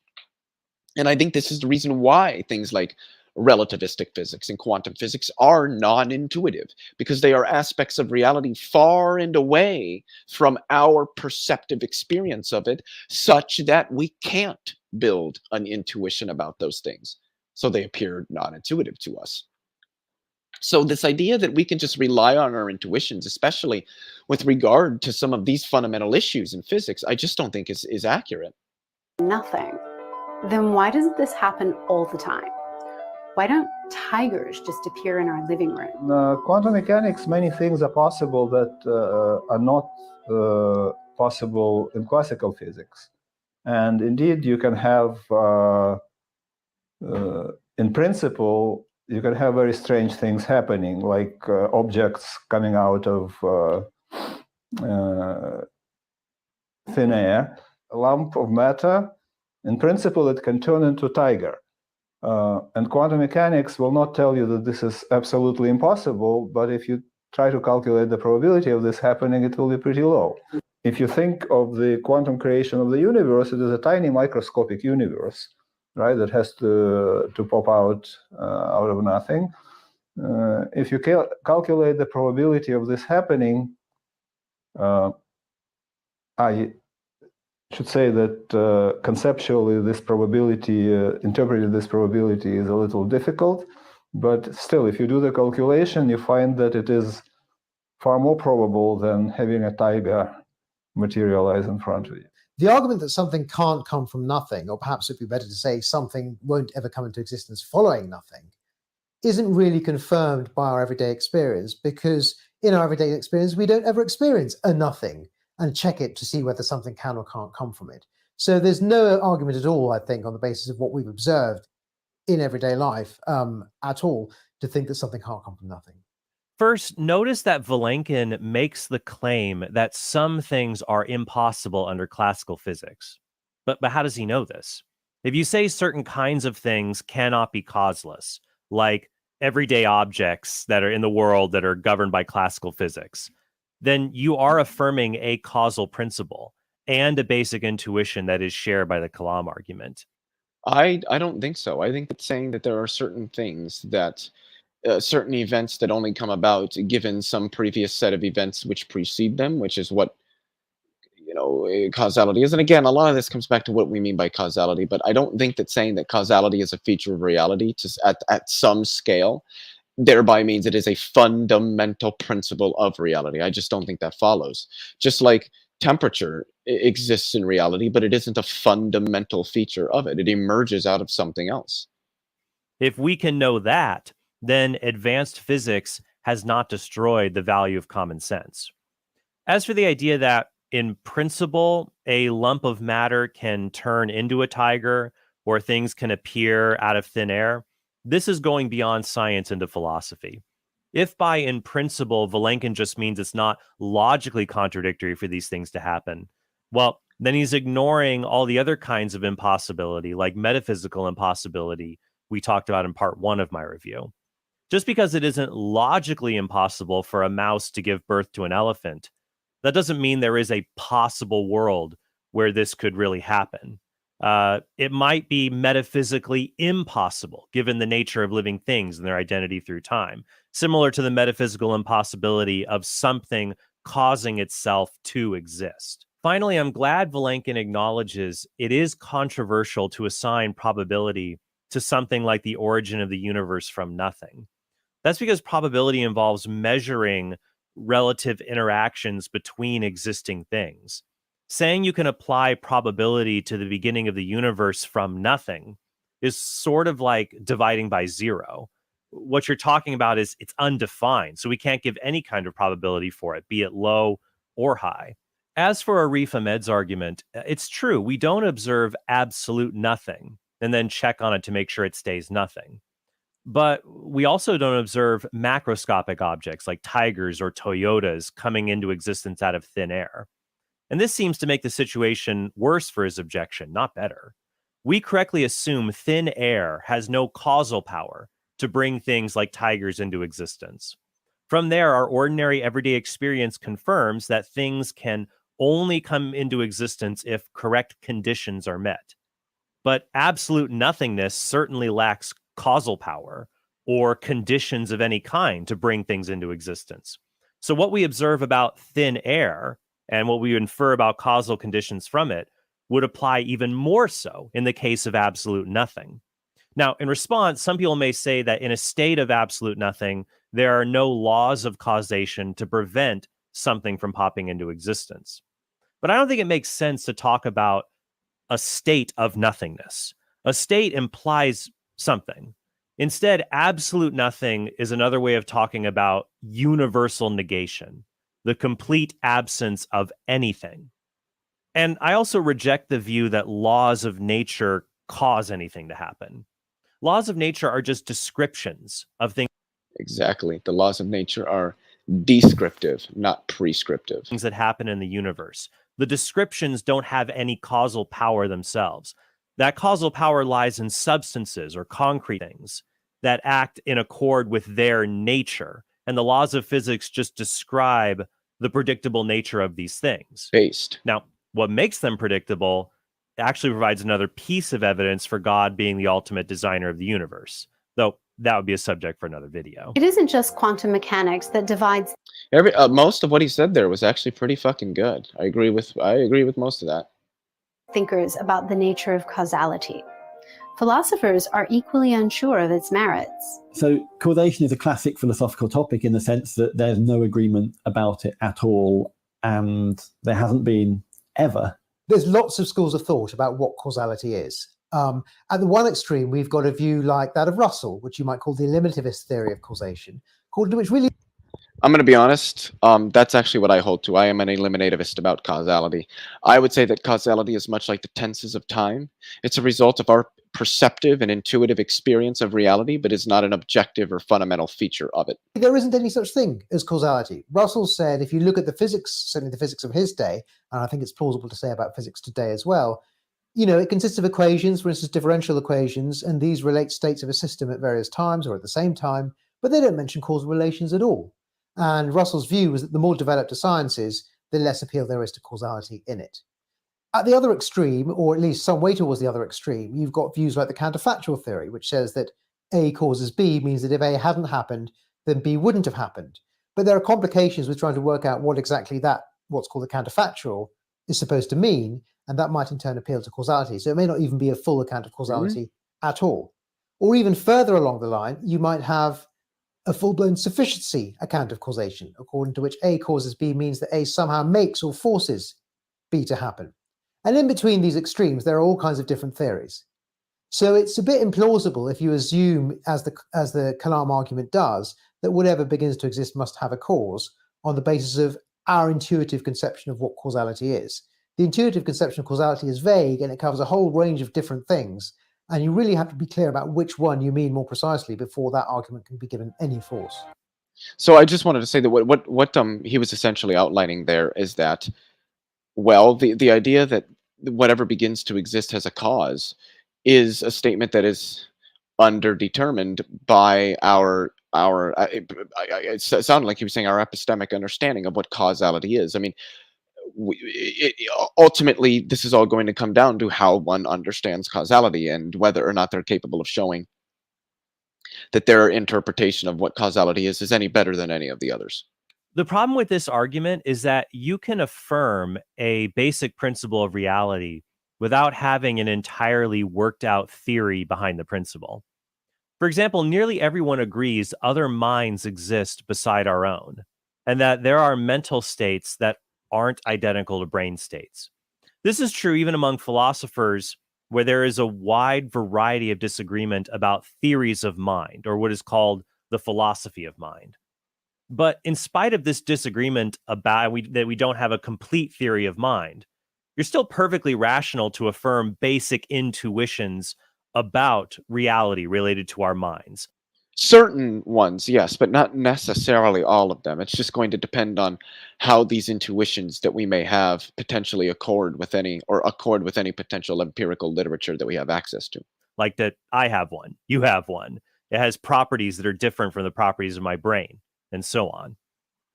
[SPEAKER 1] And I think this is the reason why things like relativistic physics and quantum physics are non-intuitive, because they are aspects of reality far and away from our perceptive experience of it, such that we can't build an intuition about those things. So they appear non-intuitive to us. So this idea that we can just rely on our intuitions, especially with regard to some of these fundamental issues in physics, I just don't think is accurate.
[SPEAKER 3] Nothing. Then why does this happen all the time? Why don't tigers just appear in our living room?
[SPEAKER 7] In quantum mechanics, many things are possible that are not possible in classical physics. And indeed, you can have, in principle, you can have very strange things happening, like objects coming out of thin air. A lump of matter, in principle, it can turn into a tiger. And quantum mechanics will not tell you that this is absolutely impossible, but if you try to calculate the probability of this happening, it will be pretty low. If you think of the quantum creation of the universe, it is a tiny microscopic universe, right, that has to pop out of nothing. If you calculate the probability of this happening, I should say that conceptually this probability, interpreting this probability is a little difficult, but still, if you do the calculation, you find that it is far more probable than having a tiger materialize in front of you.
[SPEAKER 11] The argument that something can't come from nothing, or perhaps it'd be better to say something won't ever come into existence following nothing, isn't really confirmed by our everyday experience, because in our everyday experience, we don't ever experience a nothing and check it to see whether something can or can't come from it. So there's no argument at all, I think, on the basis of what we've observed in everyday life at all, to think that something can't come from nothing.
[SPEAKER 2] First, notice that Vilenkin makes the claim that some things are impossible under classical physics. But how does he know this? If you say certain kinds of things cannot be causeless, like everyday objects that are in the world that are governed by classical physics, then you are affirming a causal principle and a basic intuition that is shared by the Kalam argument.
[SPEAKER 1] I don't think so. I think that saying that there are certain things that certain events that only come about given some previous set of events which precede them, which is what, you know, causality is. And again, a lot of this comes back to what we mean by causality, but I don't think that saying that causality is a feature of reality at some scale thereby means it is a fundamental principle of reality. I just don't think that follows. Just like temperature exists in reality, but it isn't a fundamental feature of it. It emerges out of something else.
[SPEAKER 2] If we can know that, then advanced physics has not destroyed the value of common sense. As for the idea that, in principle, a lump of matter can turn into a tiger or things can appear out of thin air, this is going beyond science into philosophy. If by in principle, Vilenkin just means it's not logically contradictory for these things to happen, well, then he's ignoring all the other kinds of impossibility, like metaphysical impossibility we talked about in part 1 of my review. Just because it isn't logically impossible for a mouse to give birth to an elephant, that doesn't mean there is a possible world where this could really happen. It might be metaphysically impossible, given the nature of living things and their identity through time, similar to the metaphysical impossibility of something causing itself to exist. Finally, I'm glad Vilenkin acknowledges it is controversial to assign probability to something like the origin of the universe from nothing. That's because probability involves measuring relative interactions between existing things. Saying you can apply probability to the beginning of the universe from nothing is sort of like dividing by 0. What you're talking about is it's undefined, so we can't give any kind of probability for it, be it low or high. As for Arif Ahmed's argument, it's true, we don't observe absolute nothing and then check on it to make sure it stays nothing. But we also don't observe macroscopic objects like tigers or Toyotas coming into existence out of thin air. And this seems to make the situation worse for his objection, not better. We correctly assume thin air has no causal power to bring things like tigers into existence. From there, our ordinary everyday experience confirms that things can only come into existence if correct conditions are met. But absolute nothingness certainly lacks causal power or conditions of any kind to bring things into existence. So what we observe about thin air and what we infer about causal conditions from it would apply even more so in the case of absolute nothing. Now, in response, some people may say that in a state of absolute nothing, there are no laws of causation to prevent something from popping into existence. But I don't think it makes sense to talk about a state of nothingness. A state implies something. Instead, absolute nothing is another way of talking about universal negation, the complete absence of anything. And I also reject the view that laws of nature cause anything to happen. Laws of nature are just descriptions of things.
[SPEAKER 1] Exactly. The laws of nature are descriptive, not prescriptive.
[SPEAKER 2] Things that happen in the universe. The descriptions don't have any causal power themselves. That causal power lies in substances or concrete things that act in accord with their nature. And the laws of physics just describe the predictable nature of these things.
[SPEAKER 1] Based.
[SPEAKER 2] Now, what makes them predictable actually provides another piece of evidence for God being the ultimate designer of the universe, though that would be a subject for another video.
[SPEAKER 3] It isn't just quantum mechanics that divides
[SPEAKER 1] Most of what he said there was actually pretty fucking good. I agree with most of that.
[SPEAKER 3] thinkers about the nature of causality. Philosophers are equally unsure of its merits.
[SPEAKER 12] So causation is a classic philosophical topic in the sense that there's no agreement about it at all, and there hasn't been ever.
[SPEAKER 11] There's lots of schools of thought about what causality is. At the one extreme, we've got a view like that of Russell, which you might call the eliminativist theory of causation, which really...
[SPEAKER 1] I'm going to be honest, that's actually what I hold to. I am an eliminativist about causality. I would say that causality is much like the tenses of time. It's a result of our perceptive and intuitive experience of reality, but is not an objective or fundamental feature of it.
[SPEAKER 11] There isn't any such thing as causality. Russell said if you look at the physics, certainly the physics of his day, and I think it's plausible to say about physics today as well, you know, it consists of equations, for instance, differential equations, and these relate states of a system at various times or at the same time, but they don't mention causal relations at all. And Russell's view was that the more developed a science is, the less appeal there is to causality in it. At the other extreme, or at least some way towards the other extreme, you've got views like the counterfactual theory, which says that A causes B means that if A hadn't happened, then B wouldn't have happened. But there are complications with trying to work out what exactly what's called the counterfactual, is supposed to mean, and that might in turn appeal to causality. So it may not even be a full account of causality at all. Or even further along the line, you might have a full-blown sufficiency account of causation, according to which A causes B means that A somehow makes or forces B to happen. And in between these extremes, there are all kinds of different theories. So it's a bit implausible if you assume, as the Kalam argument does, that whatever begins to exist must have a cause on the basis of our intuitive conception of what causality is. The intuitive conception of causality is vague and it covers a whole range of different things. And you really have to be clear about which one you mean more precisely before that argument can be given any force.
[SPEAKER 1] So I just wanted to say that what he was essentially outlining there is that, well, the idea that whatever begins to exist has a cause is a statement that is underdetermined by it sounded like he was saying our epistemic understanding of what causality is. I mean, ultimately, this is all going to come down to how one understands causality and whether or not they're capable of showing that their interpretation of what causality is any better than any of the others.
[SPEAKER 2] The problem with this argument is that you can affirm a basic principle of reality without having an entirely worked out theory behind the principle. For example, nearly everyone agrees other minds exist beside our own, and that there are mental states that aren't identical to brain states. This is true even among philosophers, where there is a wide variety of disagreement about theories of mind, or what is called the philosophy of mind. But in spite of this disagreement about that we don't have a complete theory of mind, you're still perfectly rational to affirm basic intuitions about reality related to our minds.
[SPEAKER 1] Certain ones, yes, but not necessarily all of them. It's just going to depend on how these intuitions that we may have potentially accord with any potential empirical literature that we have access to.
[SPEAKER 2] Like that I have one, you have one. It has properties that are different from the properties of my brain, and so on.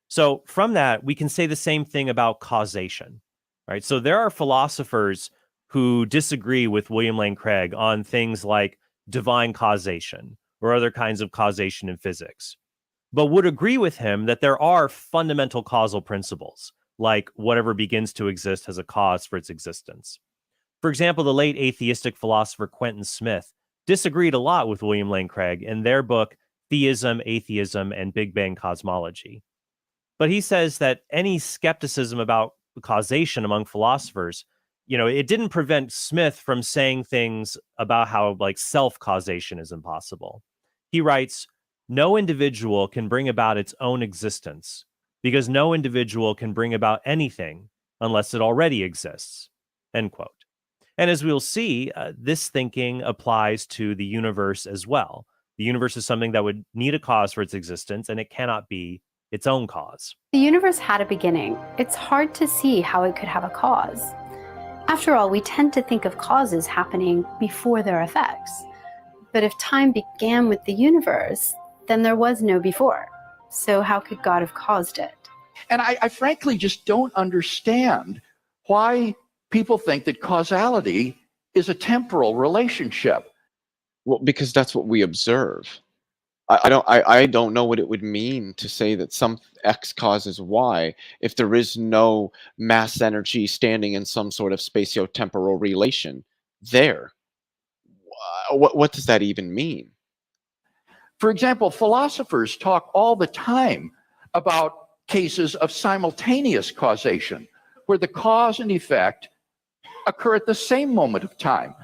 [SPEAKER 2] So from that, we can say the same thing about causation, right? So there are philosophers who disagree with William Lane Craig on things like divine causation or other kinds of causation in physics, but would agree with him that there are fundamental causal principles, like whatever begins to exist has a cause for its existence. For example, the late atheistic philosopher Quentin Smith disagreed a lot with William Lane Craig in their book, Theism, Atheism, and Big Bang Cosmology. But he says that any skepticism about causation among philosophers, it didn't prevent Smith from saying things about how self-causation is impossible. He writes, "No individual can bring about its own existence because no individual can bring about anything unless it already exists." End quote. And as we'll see, this thinking applies to the universe as well. The universe is something that would need a cause for its existence, and it cannot be its own cause.
[SPEAKER 3] The universe had a beginning. It's hard to see how it could have a cause. After all, we tend to think of causes happening before their effects. But if time began with the universe, then there was no before. So how could God have caused it?
[SPEAKER 9] And I frankly just don't understand why people think that causality is a temporal relationship.
[SPEAKER 1] Well, because that's what we observe. I don't know what it would mean to say that some X causes Y if there is no mass energy standing in some sort of spatio-temporal relation there. What does that even mean?
[SPEAKER 9] For example, philosophers talk all the time about cases of simultaneous causation, where the cause and effect occur at the same moment of time.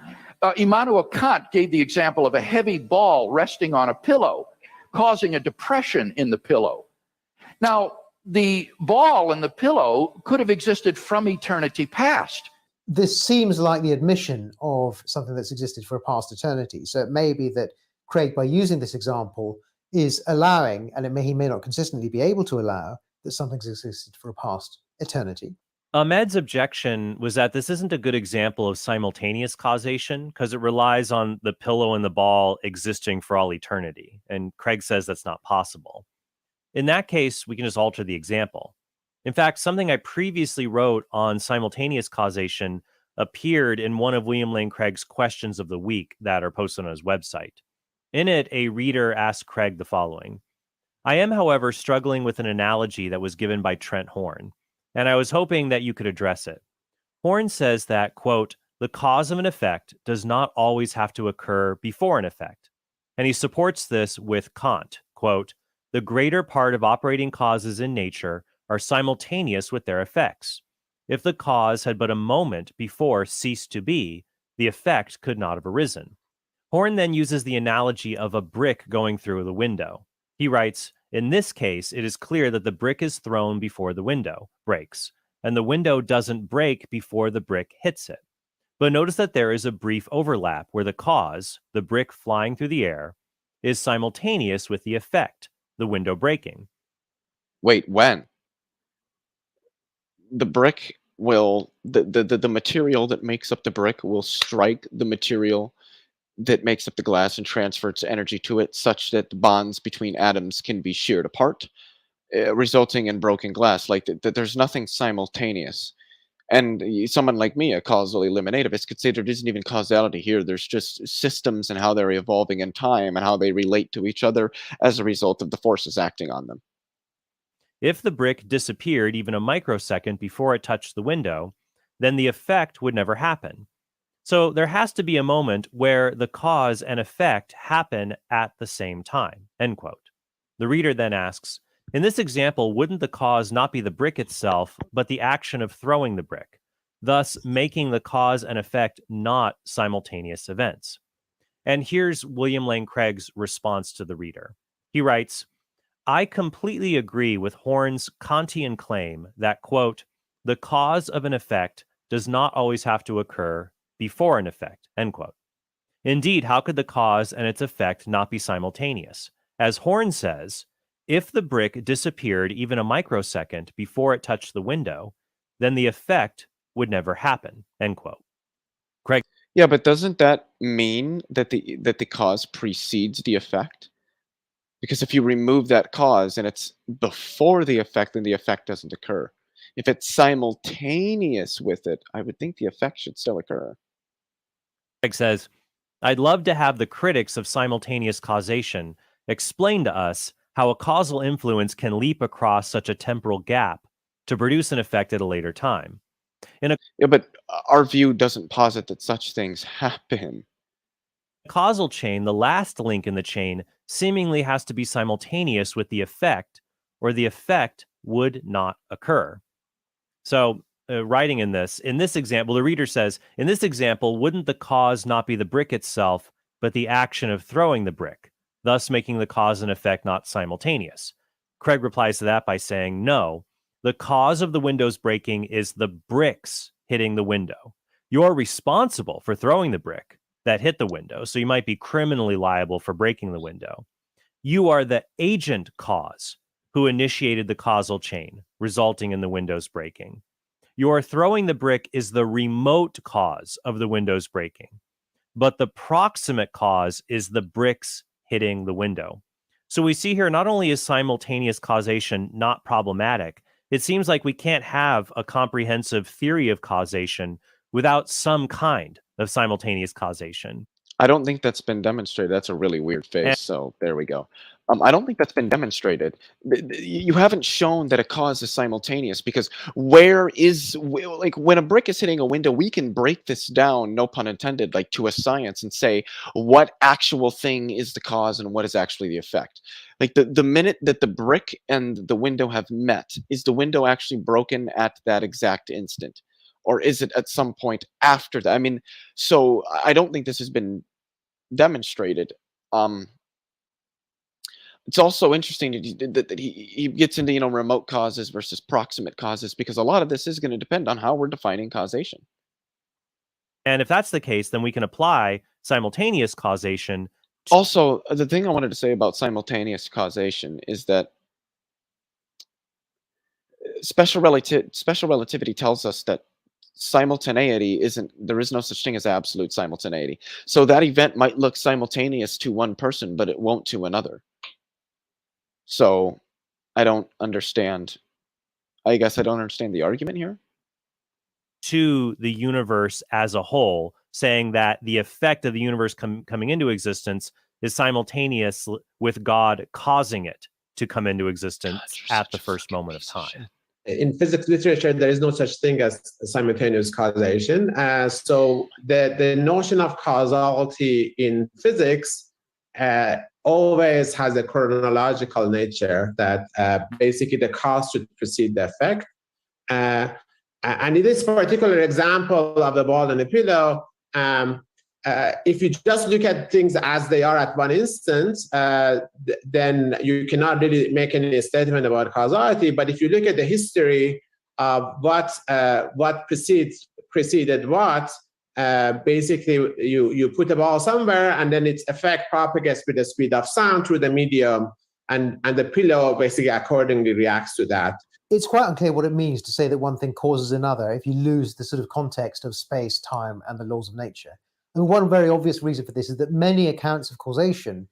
[SPEAKER 9] Immanuel Kant gave the example of a heavy ball resting on a pillow, causing a depression in the pillow. Now, the ball and the pillow could have existed from eternity past.
[SPEAKER 11] This seems like the admission of something that's existed for a past eternity. So it may be that Craig, by using this example, is allowing, and he may not consistently be able to allow, that something's existed for a past eternity.
[SPEAKER 2] Ahmed's objection was that this isn't a good example of simultaneous causation because it relies on the pillow and the ball existing for all eternity. And Craig says that's not possible. In that case, we can just alter the example. In fact, something I previously wrote on simultaneous causation appeared in one of William Lane Craig's questions of the week that are posted on his website. In it, a reader asked Craig the following: "I am, however, struggling with an analogy that was given by Trent Horn, and I was hoping that you could address it. Horn says that, quote, the cause of an effect does not always have to occur before an effect. And he supports this with Kant, quote, the greater part of operating causes in nature are simultaneous with their effects. If the cause had but a moment before ceased to be, the effect could not have arisen. Horn then uses the analogy of a brick going through the window. He writes, in this case, it is clear that the brick is thrown before the window breaks, and the window doesn't break before the brick hits it. But notice that there is a brief overlap where the cause, the brick flying through the air, is simultaneous with the effect, the window breaking.
[SPEAKER 1] Wait, when? The brick will, the material that makes up the brick will strike the material that makes up the glass and transfer its energy to it such that the bonds between atoms can be sheared apart, resulting in broken glass. Like there's nothing simultaneous. And someone like me, a causal eliminativist, could say there isn't even causality here. There's just systems and how they're evolving in time and how they relate to each other as a result of the forces acting on them.
[SPEAKER 2] If the brick disappeared even a microsecond before it touched the window, then the effect would never happen. So there has to be a moment where the cause and effect happen at the same time, end quote. The reader then asks, in this example, wouldn't the cause not be the brick itself, but the action of throwing the brick, thus making the cause and effect not simultaneous events? And here's William Lane Craig's response to the reader. He writes, I completely agree with Horn's Kantian claim that, quote, the cause of an effect does not always have to occur before an effect, end quote. Indeed, how could the cause and its effect not be simultaneous? As Horn says, if the brick disappeared even a microsecond before it touched the window, then the effect would never happen, end quote. Craig?
[SPEAKER 1] Yeah, but doesn't that mean that the cause precedes the effect? Because if you remove that cause and it's before the effect, then the effect doesn't occur. If it's simultaneous with it, I would think the effect should still occur.
[SPEAKER 2] Craig says, I'd love to have the critics of simultaneous causation explain to us how a causal influence can leap across such a temporal gap to produce an effect at a later time.
[SPEAKER 1] Yeah, but our view doesn't posit that such things happen.
[SPEAKER 2] Causal chain, the last link in the chain seemingly has to be simultaneous with the effect, or the effect would not occur. So, writing in this example, the reader says, in this example, wouldn't the cause not be the brick itself, but the action of throwing the brick, thus making the cause and effect not simultaneous? Craig replies to that by saying, no, the cause of the window's breaking is the bricks hitting the window. You're responsible for throwing the brick that hit the window, so you might be criminally liable for breaking the window. You are the agent cause who initiated the causal chain, resulting in the window's breaking. Your throwing the brick is the remote cause of the window's breaking, but the proximate cause is the bricks hitting the window. So we see here, not only is simultaneous causation not problematic, it seems like we can't have a comprehensive theory of causation without some kind of simultaneous causation.
[SPEAKER 1] I don't think that's been demonstrated. That's a really weird face. So there we go. I don't think that's been demonstrated. You haven't shown that a cause is simultaneous, because like when a brick is hitting a window, we can break this down, no pun intended, like to a science and say what actual thing is the cause and what is actually the effect. Like the minute that the brick and the window have met, is the window actually broken at that exact instant? Or is it at some point after that? I mean, so I don't think this has been demonstrated. It's also interesting that he gets into, remote causes versus proximate causes, because a lot of this is going to depend on how we're defining causation.
[SPEAKER 2] And if that's the case, then we can apply simultaneous causation.
[SPEAKER 1] Also, the thing I wanted to say about simultaneous causation is that special relativity tells us that simultaneity there is no such thing as absolute simultaneity. So that event might look simultaneous to one person, but it won't to another. So I don't understand. I guess I don't understand the argument here.
[SPEAKER 2] To the universe as a whole, saying that the effect of the universe coming into existence is simultaneous with God causing it to come into existence at the first moment of time.
[SPEAKER 14] In physics literature, there is no such thing as simultaneous causation. So the notion of causality in physics always has a chronological nature, that basically the cause should precede the effect. And in this particular example of the ball and the pillow, if you just look at things as they are at one instance, then you cannot really make any statement about causality. But if you look at the history of what preceded what, basically you put a ball somewhere, and then its effect propagates with the speed of sound through the medium, and the pillow basically accordingly reacts to that.
[SPEAKER 11] It's quite unclear what it means to say that one thing causes another if you lose the sort of context of space, time, and the laws of nature. And one very obvious reason for this is that many accounts of causation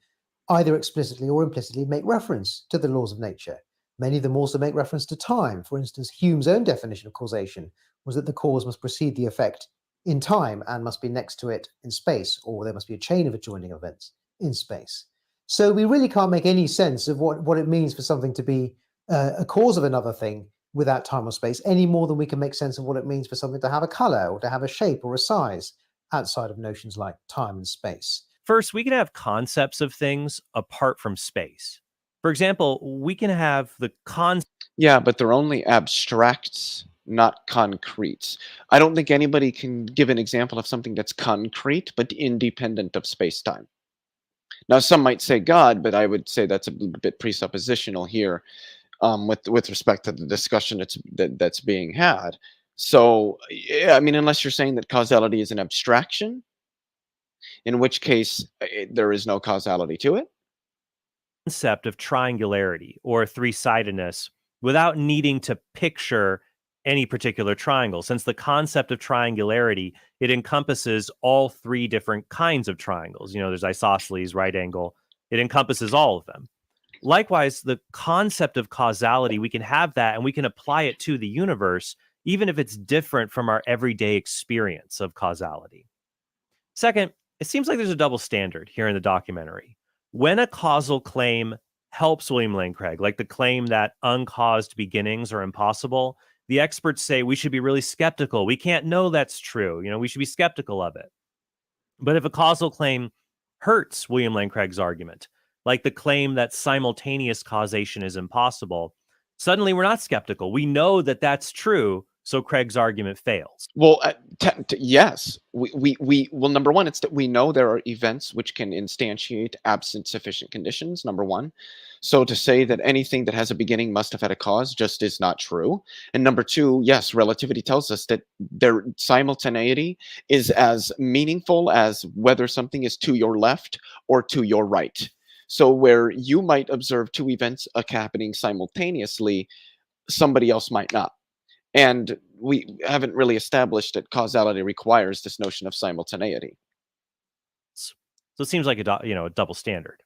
[SPEAKER 11] either explicitly or implicitly make reference to the laws of nature. Many of them also make reference to time. For instance, Hume's own definition of causation was that the cause must precede the effect in time and must be next to it in space, or there must be a chain of adjoining events in space. So we really can't make any sense of what it means for something to be a cause of another thing without time or space, any more than we can make sense of what it means for something to have a color or to have a shape or a size outside of notions like time and space.
[SPEAKER 2] First, we can have concepts of things apart from space. For example, we can have the
[SPEAKER 1] Yeah, but they're only abstracts, not concretes. I don't think anybody can give an example of something that's concrete but independent of space-time. Now, some might say God, but I would say that's a bit presuppositional here with respect to the discussion that's being had. So, yeah, I mean, unless you're saying that causality is an abstraction, in which case there is no causality to it.
[SPEAKER 2] concept of triangularity or three-sidedness without needing to picture any particular triangle. Since the concept of triangularity, it encompasses all three different kinds of triangles. You know, there's isosceles, right angle. It encompasses all of them. Likewise, the concept of causality, we can have that and we can apply it to the universe, even if it's different from our everyday experience of causality. Second, it seems like there's a double standard here in the documentary. When a causal claim helps William Lane Craig, like the claim that uncaused beginnings are impossible, the experts say we should be really skeptical. We can't know that's true. You know, we should be skeptical of it. But if a causal claim hurts William Lane Craig's argument, like the claim that simultaneous causation is impossible, suddenly we're not skeptical. We know that that's true, so Craig's argument fails.
[SPEAKER 1] Well, yes. Well, number one, it's that we know there are events which can instantiate absent sufficient conditions, number one. So to say that anything that has a beginning must have had a cause just is not true. And number two, yes, relativity tells us that their simultaneity is as meaningful as whether something is to your left or to your right. So where you might observe two events happening simultaneously, somebody else might not. And we haven't really established that causality requires this notion of simultaneity.
[SPEAKER 2] So it seems like a double standard.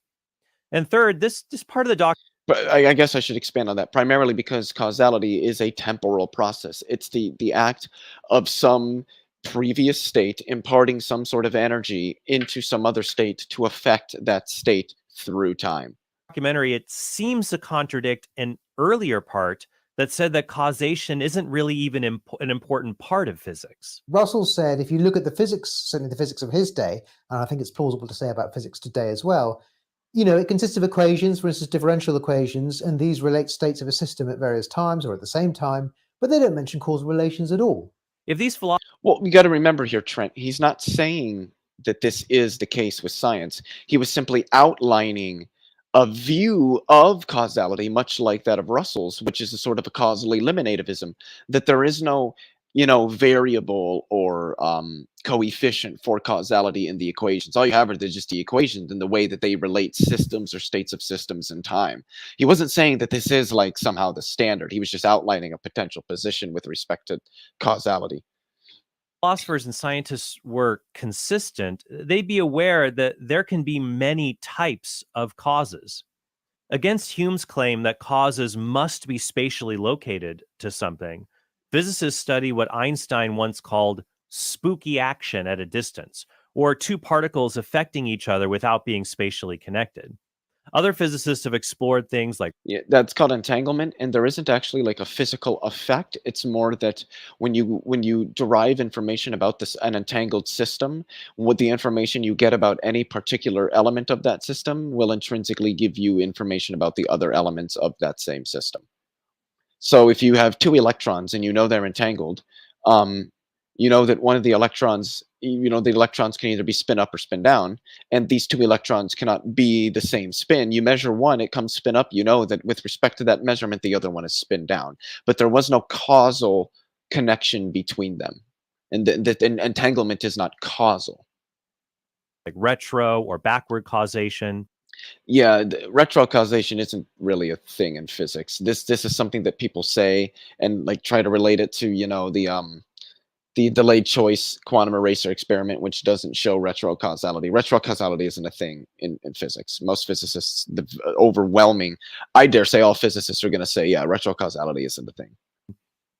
[SPEAKER 2] And third, this part of the doc.
[SPEAKER 1] But I guess I should expand on that, primarily because causality is a temporal process. It's the act of some previous state imparting some sort of energy into some other state to affect that state through time.
[SPEAKER 2] Documentary, it seems to contradict an earlier part that said that causation isn't really even an important part of physics.
[SPEAKER 11] Russell said if you look at the physics, certainly the physics of his day, and I think it's plausible to say about physics today as well, you know, it consists of equations, for instance, differential equations, and these relate states of a system at various times or at the same time, but they don't mention causal relations at all.
[SPEAKER 2] If these philosophers...
[SPEAKER 1] Well, you got to remember here, Trent, he's not saying that this is the case with science. He was simply outlining a view of causality, much like that of Russell's, which is a sort of a causal eliminativism, that there is no, variable or coefficient for causality in the equations. All you have are just the equations and the way that they relate systems or states of systems in time. He wasn't saying that this is like somehow the standard. He was just outlining a potential position with respect to causality.
[SPEAKER 2] Philosophers and scientists were consistent, they'd be aware that there can be many types of causes. Against Hume's claim that causes must be spatially located to something, physicists study what Einstein once called spooky action at a distance, or two particles affecting each other without being spatially connected. Other physicists have explored things like
[SPEAKER 1] Yeah, that's called entanglement, and there isn't actually like a physical effect. It's more that when you derive information about this an entangled system, what the information you get about any particular element of that system will intrinsically give you information about the other elements of that same system. So if you have two electrons and you know they're entangled, um, you know that one of the electrons, you know, the electrons can either be spin up or spin down, and these two electrons cannot be the same spin. You measure one, it comes spin up. You know that with respect to that measurement, the other one is spin down. But there was no causal connection between them, and the entanglement is not causal.
[SPEAKER 2] retro or backward causation.
[SPEAKER 1] Yeah, retro causation isn't really a thing in physics. This is something that people say and like try to relate it to, you know, the delayed choice quantum eraser experiment, which doesn't show retro causality. Retro causality isn't a thing in physics. Most physicists, the overwhelming, I dare say all physicists are going to say, yeah, retro causality isn't a thing.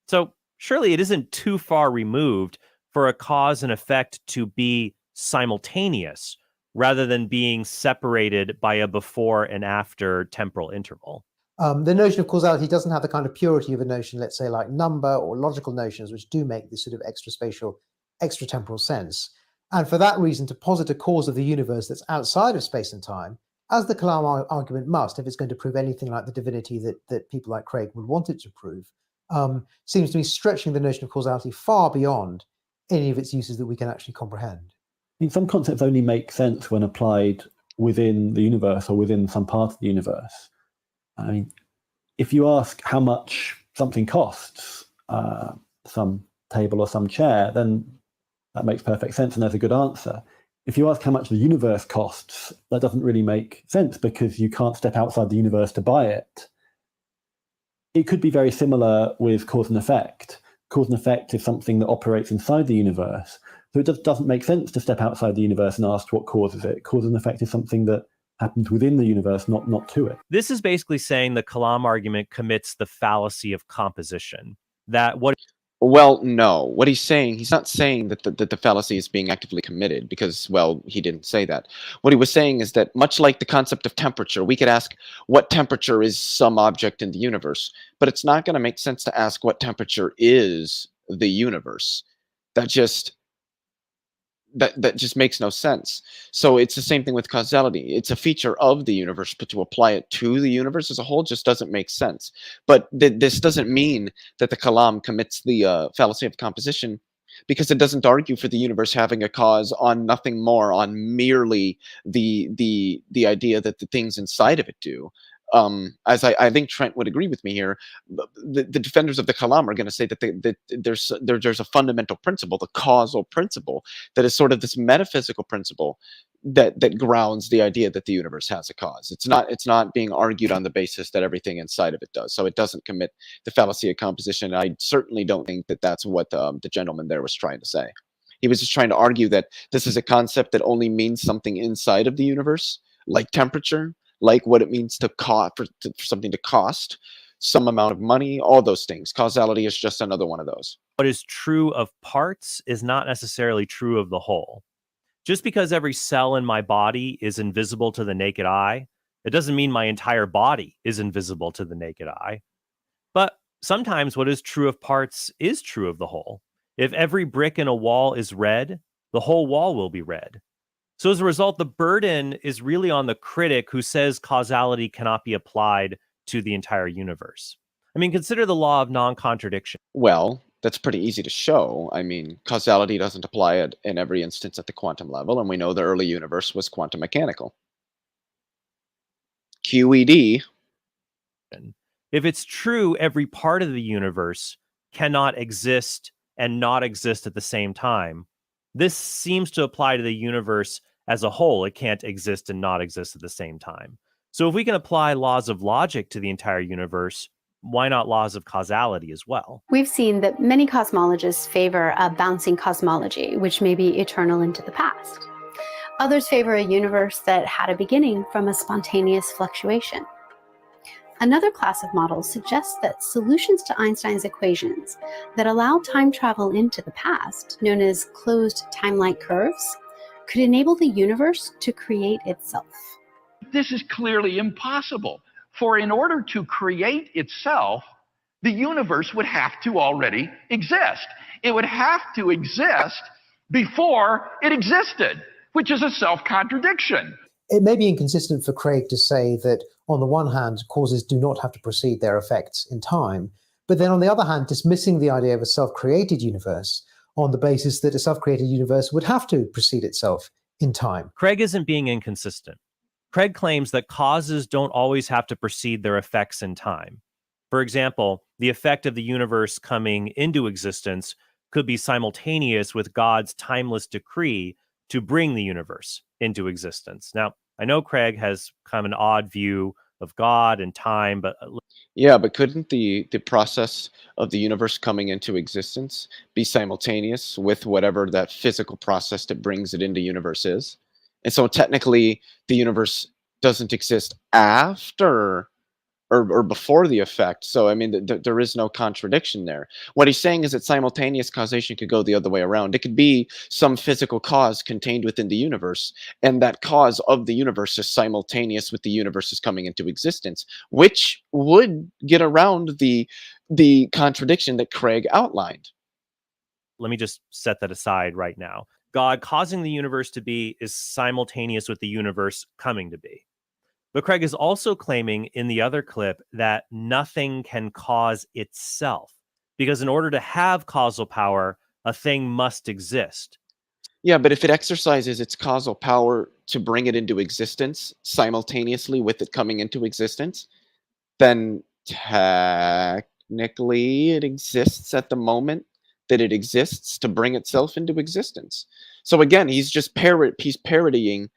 [SPEAKER 2] So surely it isn't too far removed for a cause and effect to be simultaneous rather than being separated by a before and after temporal interval.
[SPEAKER 11] The notion of causality doesn't have the kind of purity of a notion, let's say, like number or logical notions, which do make this sort of extra-spatial, extra-temporal sense. And for that reason, to posit a cause of the universe that's outside of space and time, as the Kalam argument must, if it's going to prove anything like the divinity that people like Craig would want it to prove, seems to be stretching the notion of causality far beyond any of its uses that we can actually comprehend.
[SPEAKER 12] I mean, some concepts only make sense when applied within the universe or within some part of the universe. I mean, if you ask how much something costs, some table or some chair, then that makes perfect sense and there's a good answer. If you ask how much the universe costs, that doesn't really make sense because you can't step outside the universe to buy it. It could be very similar with cause and effect. Cause and effect is something that operates inside the universe. So it just doesn't make sense to step outside the universe and ask what causes it. Cause and effect is something that happens within the universe, not to it.
[SPEAKER 2] This is basically saying the Kalam argument commits the fallacy of composition.
[SPEAKER 1] Well, no. What he's saying, he's not saying that the fallacy is being actively committed because, well, he didn't say that. What he was saying is that much like the concept of temperature, we could ask what temperature is some object in the universe, but it's not going to make sense to ask what temperature is the universe. That just makes no sense. So it's the same thing with causality. It's a feature of the universe, but to apply it to the universe as a whole just doesn't make sense. But this doesn't mean that the Kalam commits the fallacy of composition, because it doesn't argue for the universe having a cause on nothing more, on merely the idea that the things inside of it do. As I think Trent would agree with me here, the defenders of the Kalam are going to say that there's a fundamental principle, the causal principle, that is sort of this metaphysical principle that grounds the idea that the universe has a cause. It's not being argued on the basis that everything inside of it does. So it doesn't commit the fallacy of composition. I certainly don't think that that's what the gentleman there was trying to say. He was just trying to argue that this is a concept that only means something inside of the universe, like temperature, like what it means to cost for something to cost some amount of money, all those things. Causality is just another one of those.
[SPEAKER 2] What is true of parts is not necessarily true of the whole. Just because every cell in my body is invisible to the naked eye, it doesn't mean my entire body is invisible to the naked eye. But sometimes what is true of parts is true of the whole. If every brick in a wall is red, the whole wall will be red. So as a result, the burden is really on the critic who says causality cannot be applied to the entire universe. I mean, consider the law of non-contradiction.
[SPEAKER 1] Well, that's pretty easy to show. I mean, causality doesn't apply in every instance at the quantum level, and we know the early universe was quantum mechanical. QED.
[SPEAKER 2] If it's true, every part of the universe cannot exist and not exist at the same time. This seems to apply to the universe as a whole. It can't exist and not exist at the same time. So if we can apply laws of logic to the entire universe, why not laws of causality as well?
[SPEAKER 3] We've seen that many cosmologists favor a bouncing cosmology, which may be eternal into the past. Others favor a universe that had a beginning from a spontaneous fluctuation. Another class of models suggests that solutions to Einstein's equations that allow time travel into the past, known as closed time-like curves, could enable the universe to create itself.
[SPEAKER 15] this is clearly impossible. For in order to create itself, the universe would have to already exist. It would have to exist before it existed, which is a self-contradiction.
[SPEAKER 11] It may be inconsistent for Craig to say that, on the one hand, causes do not have to precede their effects in time, but then on the other hand, dismissing the idea of a self-created universe on the basis that a self-created universe would have to precede itself in time.
[SPEAKER 2] Craig isn't being inconsistent. Craig claims that causes don't always have to precede their effects in time. For example, the effect of the universe coming into existence could be simultaneous with God's timeless decree to bring the universe into existence. Now, I know Craig has kind of an odd view of God and time, but
[SPEAKER 1] yeah, but couldn't the process of the universe coming into existence be simultaneous with whatever that physical process that brings it into universe is? And so technically the universe doesn't exist after or before the effect. So I mean, there is no contradiction there. What he's saying is that simultaneous causation could go the other way around. It could be some physical cause contained within the universe, and that cause of the universe is simultaneous with the universe's coming into existence, which would get around the contradiction that Craig outlined.
[SPEAKER 2] Let me just set that aside right now. God causing the universe to be is simultaneous with the universe coming to be. But Craig is also claiming in the other clip that nothing can cause itself, because in order to have causal power, a thing must exist.
[SPEAKER 1] Yeah, but if it exercises its causal power to bring it into existence simultaneously with it coming into existence, then technically it exists at the moment that it exists to bring itself into existence. So again, he's just parodying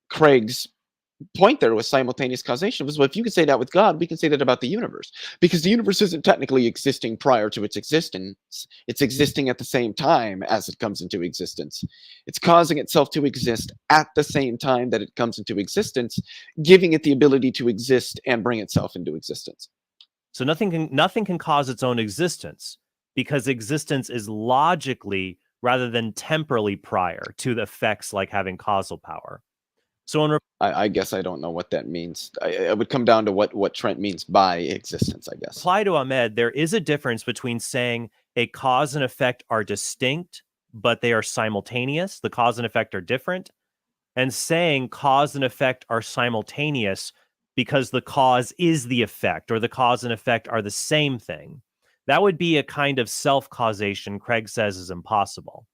[SPEAKER 1] Craig's point there with simultaneous causation. Was, well, if you could say that with God, we can say that about the universe, because the universe isn't technically existing prior to its existence. It's existing at the same time as it comes into existence. It's causing itself to exist at the same time that it comes into existence, giving it the ability to exist and bring itself into existence.
[SPEAKER 2] So nothing can cause its own existence, because existence is logically rather than temporally prior to the effects like having causal power. So
[SPEAKER 1] I guess I don't know what that means. It would come down to what Trent means by existence, I guess.
[SPEAKER 2] Reply to Ahmed, there is a difference between saying a cause and effect are distinct, but they are simultaneous. The cause and effect are different. And saying cause and effect are simultaneous because the cause is the effect, or the cause and effect are the same thing. That would be a kind of self-causation Craig says is impossible.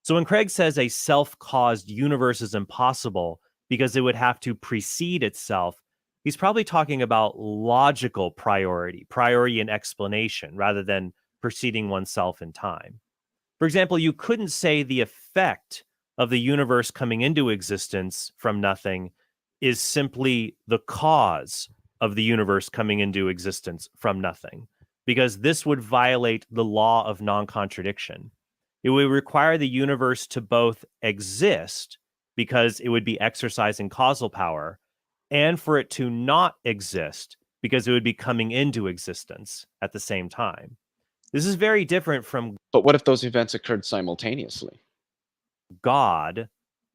[SPEAKER 2] So when Craig says a self-caused universe is impossible because it would have to precede itself, he's probably talking about logical priority in explanation, rather than preceding oneself in time. For example, you couldn't say the effect of the universe coming into existence from nothing is simply the cause of the universe coming into existence from nothing, because this would violate the law of non-contradiction. It would require the universe to both exist, because it would be exercising causal power, and for it to not exist, because it would be coming into existence at the same time. This is very different from...
[SPEAKER 1] But what if those events occurred simultaneously?
[SPEAKER 2] God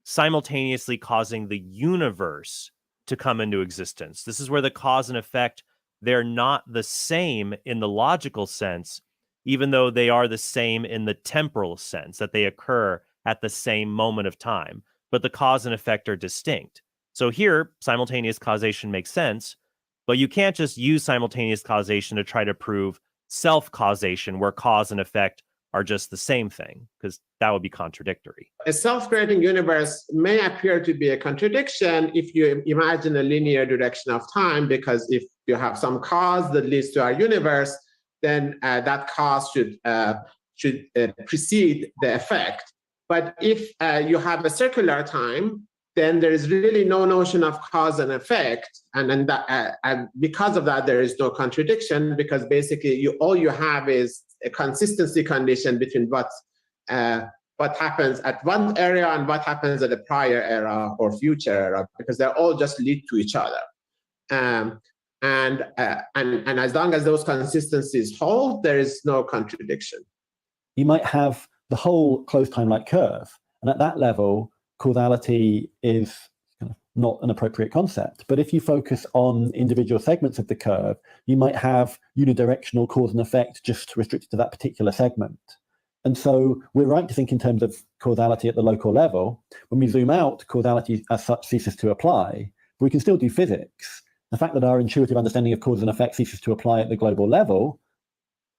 [SPEAKER 2] simultaneously causing the universe to come into existence. This is where the cause and effect, they're not the same in the logical sense, even though they are the same in the temporal sense, that they occur at the same moment of time. But the cause and effect are distinct. So here, simultaneous causation makes sense, but you can't just use simultaneous causation to try to prove self-causation, where cause and effect are just the same thing, because that would be contradictory.
[SPEAKER 14] A self-creating universe may appear to be a contradiction if you imagine a linear direction of time, because if you have some cause that leads to our universe, then that cause should precede the effect. But if you have a circular time, then there is really no notion of cause and effect, and because of that, there is no contradiction, because basically all you have is a consistency condition between what happens at one area and what happens at a prior era or future era, because they all just lead to each other. And as long as those consistencies hold, there is no contradiction.
[SPEAKER 12] You might have the whole closed time-like curve And at that level, causality is kind of not an appropriate concept. But if you focus on individual segments of the curve, you might have unidirectional cause and effect just restricted to that particular segment. And so we're right to think in terms of causality at the local level. When we zoom out, causality as such ceases to apply, but we can still do physics. The fact that our intuitive understanding of cause and effect ceases to apply at the global level,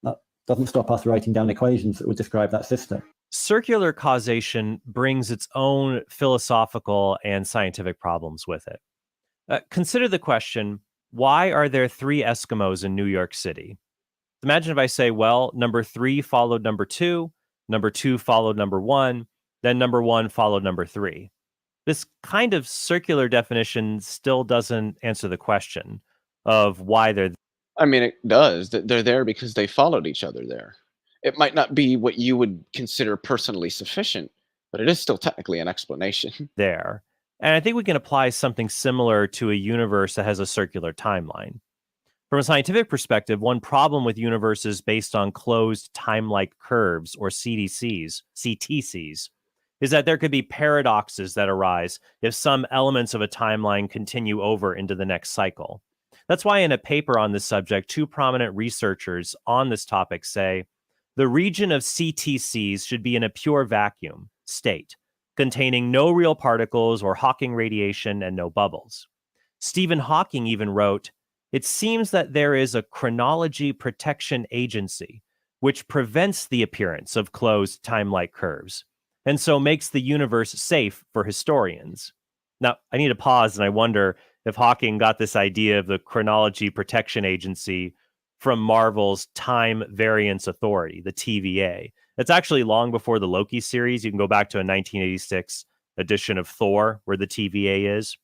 [SPEAKER 12] that doesn't stop us writing down equations that would describe that system.
[SPEAKER 2] Circular causation brings its own philosophical and scientific problems with it. Consider the question, why are there 3 Eskimos in New York City? Imagine if I say, well, number 3 followed number 2 followed number 1, then number 1 followed number 3. This kind of circular definition still doesn't answer the question of why they're.
[SPEAKER 1] I mean, it does. They're there because they followed each other there. It might not be what you would consider personally sufficient, but it is still technically an explanation.
[SPEAKER 2] There. And I think we can apply something similar to a universe that has a circular timeline. From a scientific perspective, one problem with universes based on closed time-like curves, or CTCs, is that there could be paradoxes that arise if some elements of a timeline continue over into the next cycle. That's why in a paper on this subject, 2 prominent researchers on this topic say, the region of CTCs should be in a pure vacuum state, containing no real particles or Hawking radiation and no bubbles. Stephen Hawking even wrote, it seems that there is a chronology protection agency which prevents the appearance of closed time-like curves, and so makes the universe safe for historians. Now, I need to pause, and I wonder if Hawking got this idea of the chronology protection agency from Marvel's Time Variance Authority, the TVA. It's actually long before the Loki series. You can go back to a 1986 edition of Thor where the TVA is.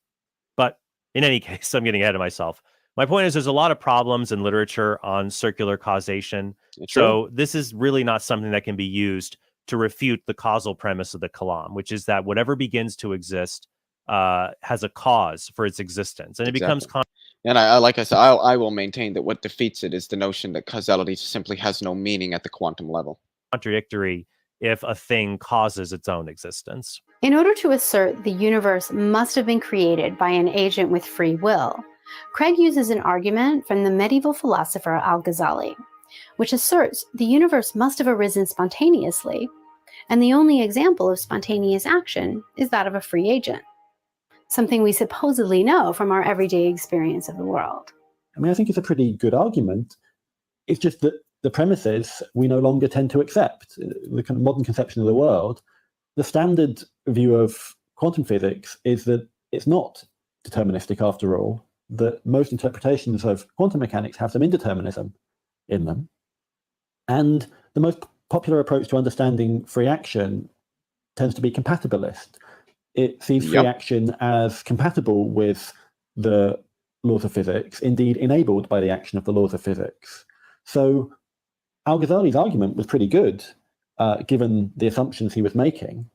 [SPEAKER 2] But in any case, I'm getting ahead of myself. My point is there's a lot of problems in literature on circular causation. So this is really not something that can be used to refute the causal premise of the Kalam, which is that whatever begins to exist has a cause for its existence. And it becomes...
[SPEAKER 1] And I like I said, I will maintain that what defeats it is the notion that causality simply has no meaning at the quantum level.
[SPEAKER 2] Contradictory if a thing causes its own existence.
[SPEAKER 3] In order to assert the universe must have been created by an agent with free will, Craig uses an argument from the medieval philosopher Al-Ghazali, which asserts the universe must have arisen spontaneously, and the only example of spontaneous action is that of a free agent, something we supposedly know from our everyday experience of the world.
[SPEAKER 12] I mean, I think it's a pretty good argument. It's just that the premises we no longer tend to accept. The kind of modern conception of the world, the standard view of quantum physics is that it's not deterministic after all, that most interpretations of quantum mechanics have some indeterminism in them. And the most popular approach to understanding free action tends to be compatibilist. It sees free action as compatible with the laws of physics, indeed enabled by the action of the laws of physics. So Al-Ghazali's argument was pretty good, given the assumptions he was making.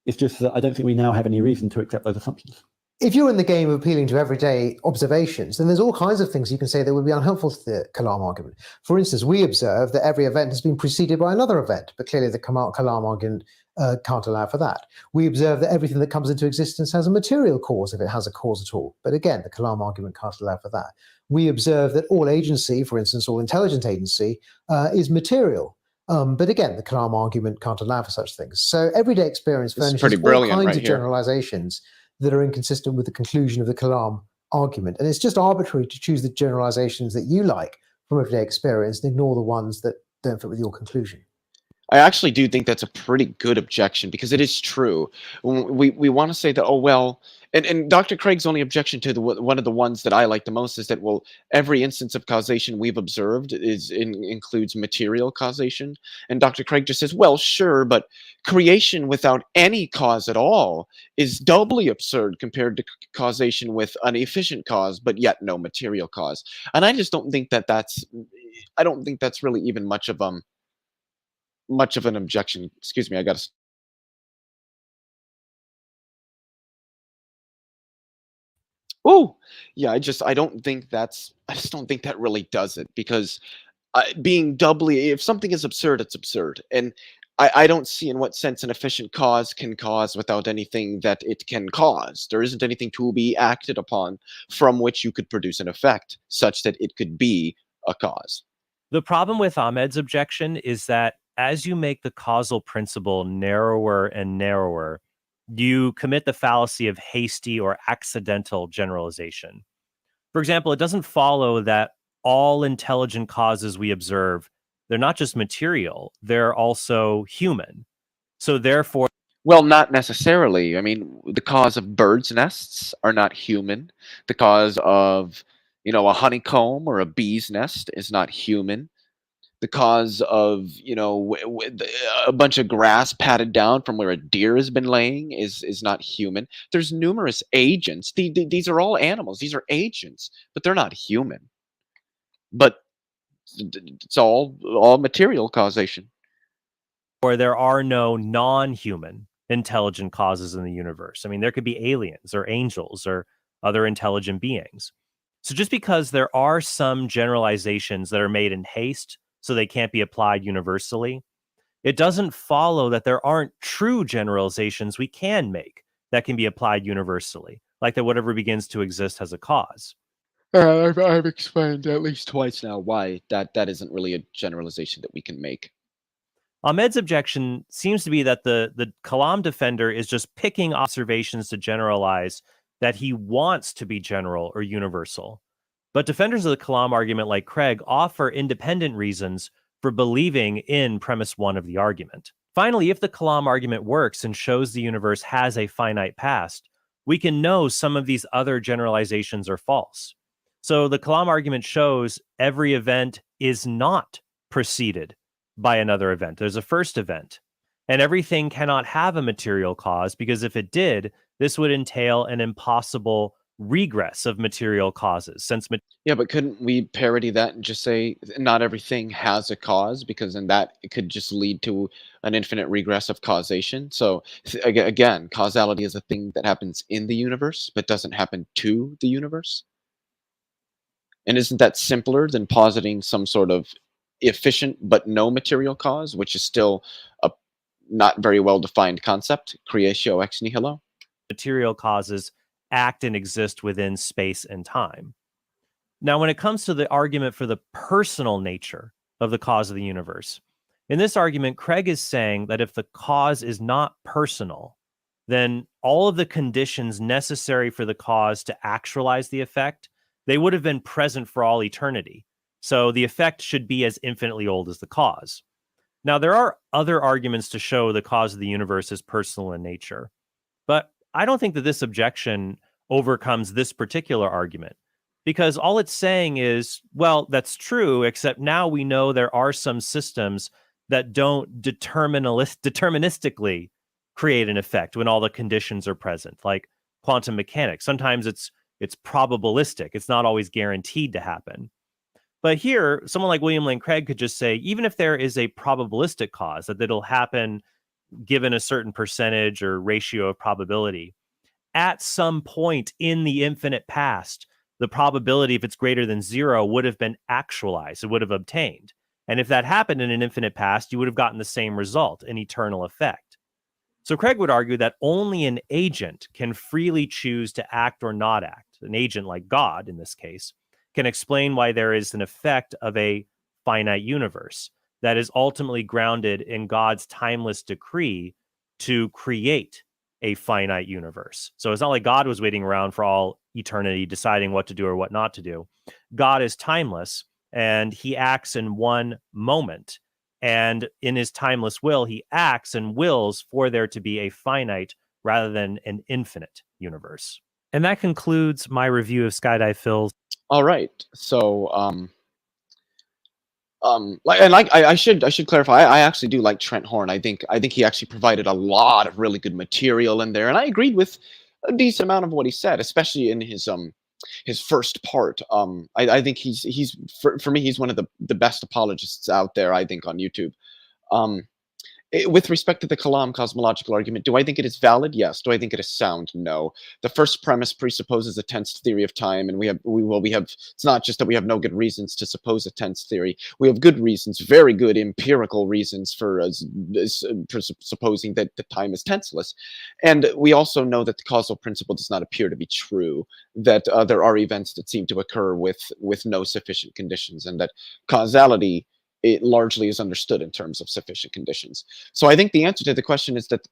[SPEAKER 12] It's just that I don't think we now have any reason to accept those assumptions.
[SPEAKER 11] If you're in the game of appealing to everyday observations, then there's all kinds of things you can say that would be unhelpful to the Kalam argument. For instance, we observe that every event has been preceded by another event, but clearly the Kalam argument can't allow for that. We observe that everything that comes into existence has a material cause if it has a cause at all, but again, the Kalam argument can't allow for that. We observe that all agency, for instance, all intelligent agency, is material. But again, the Kalam argument can't allow for such things. So everyday experience furnishes all kinds of generalizations that are inconsistent with the conclusion of the Kalam argument. And it's just arbitrary to choose the generalizations that you like from everyday experience and ignore the ones that don't fit with your conclusion.
[SPEAKER 1] I actually do think that's a pretty good objection because it is true. We want to say that, oh, well, and Dr. Craig's only objection to one of the ones that I like the most is that, well, every instance of causation we've observed includes material causation. And Dr. Craig just says, well, sure, but creation without any cause at all is doubly absurd compared to causation with an efficient cause, but yet no material cause. And I just don't think that's really even much of an objection. Excuse me, I got to. Oh, yeah, I just don't think that really does it because being doubly, if something is absurd, it's absurd. And I don't see in what sense an efficient cause can cause without anything that it can cause. There isn't anything to be acted upon from which you could produce an effect such that it could be a cause.
[SPEAKER 2] The problem with Ahmed's objection is that as you make the causal principle narrower and narrower, you commit the fallacy of hasty or accidental generalization. For example, it doesn't follow that all intelligent causes we observe, they're not just material, they're also human. So therefore,
[SPEAKER 1] well, not necessarily. I mean, the cause of birds' nests are not human. The cause of, a honeycomb or a bee's nest is not human. The cause of, a bunch of grass patted down from where a deer has been laying is not human. There's numerous agents. These are all animals. These are agents, but they're not human. But it's all material causation.
[SPEAKER 2] or there are no non-human intelligent causes in the universe. I mean, there could be aliens or angels or other intelligent beings. So just because there are some generalizations that are made in haste so they can't be applied universally, it doesn't follow that there aren't true generalizations we can make that can be applied universally, like that whatever begins to exist has a cause.
[SPEAKER 1] I've explained at least twice now why that isn't really a generalization that we can make.
[SPEAKER 2] Ahmed's objection seems to be that the Kalam defender is just picking observations to generalize that he wants to be general or universal. But defenders of the Kalam argument, like Craig, offer independent reasons for believing in premise one of the argument. Finally, if the Kalam argument works and shows the universe has a finite past, we can know some of these other generalizations are false. So the Kalam argument shows every event is not preceded by another event. There's a first event, and everything cannot have a material cause, because if it did, this would entail an impossible regress of material causes.
[SPEAKER 1] Yeah, but couldn't we parody that and just say not everything has a cause, because then that it could just lead to an infinite regress of causation. So again, causality is a thing that happens in the universe but doesn't happen to the universe. And isn't that simpler than positing some sort of efficient but no material cause, which is still a not very well defined concept, creatio ex nihilo?
[SPEAKER 2] Material causes act and exist within space and time. Now, when it comes to the argument for the personal nature of the cause of the universe, in this argument, Craig is saying that if the cause is not personal, then all of the conditions necessary for the cause to actualize the effect, they would have been present for all eternity. So the effect should be as infinitely old as the cause. Now, there are other arguments to show the cause of the universe is personal in nature, but I don't think that this objection overcomes this particular argument, because all it's saying is, well, that's true, except now we know there are some systems that don't deterministically create an effect when all the conditions are present, like quantum mechanics. Sometimes it's probabilistic. It's not always guaranteed to happen. But here, someone like William Lane Craig could just say, even if there is a probabilistic cause, that it'll happen given a certain percentage or ratio of probability, at some point in the infinite past, the probability, if it's greater than 0, would have been actualized. It would have obtained. And if that happened in an infinite past, you would have gotten the same result, an eternal effect. So Craig would argue that only an agent can freely choose to act or not act. An agent like God, in this case, can explain why there is an effect of a finite universe that is ultimately grounded in God's timeless decree to create a finite universe. So it's not like God was waiting around for all eternity, deciding what to do or what not to do. God is timeless, and he acts in one moment. And in his timeless will, he acts and wills for there to be a finite rather than an infinite universe. And that concludes my review of Skydive Phil's.
[SPEAKER 1] All right. So, I should clarify. I actually do like Trent Horn. I think he actually provided a lot of really good material in there, and I agreed with a decent amount of what he said, especially in his first part. I think for me, he's one of the best apologists out there, I think, on YouTube. With respect to the Kalam cosmological argument, do I think it is valid? Yes. Do I think it is sound? No. The first premise presupposes a tensed theory of time, and we have it's not just that we have no good reasons to suppose a tense theory. We have good reasons, very good empirical reasons for supposing that the time is tenseless. And we also know that the causal principle does not appear to be true, that there are events that seem to occur with no sufficient conditions, and that causality, it largely is understood in terms of sufficient conditions. So I think the answer to the question is that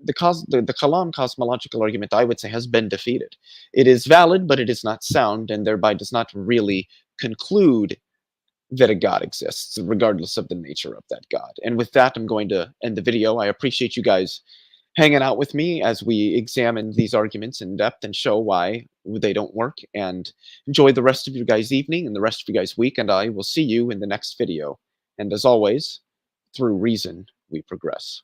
[SPEAKER 1] the Kalam cosmological argument, I would say, has been defeated. It is valid, but it is not sound, and thereby does not really conclude that a God exists, regardless of the nature of that God. And with that, I'm going to end the video. I appreciate you guys hanging out with me as we examine these arguments in depth and show why they don't work. And enjoy the rest of your guys' evening and the rest of your guys' week, and I will see you in the next video. And as always, through reason, we progress.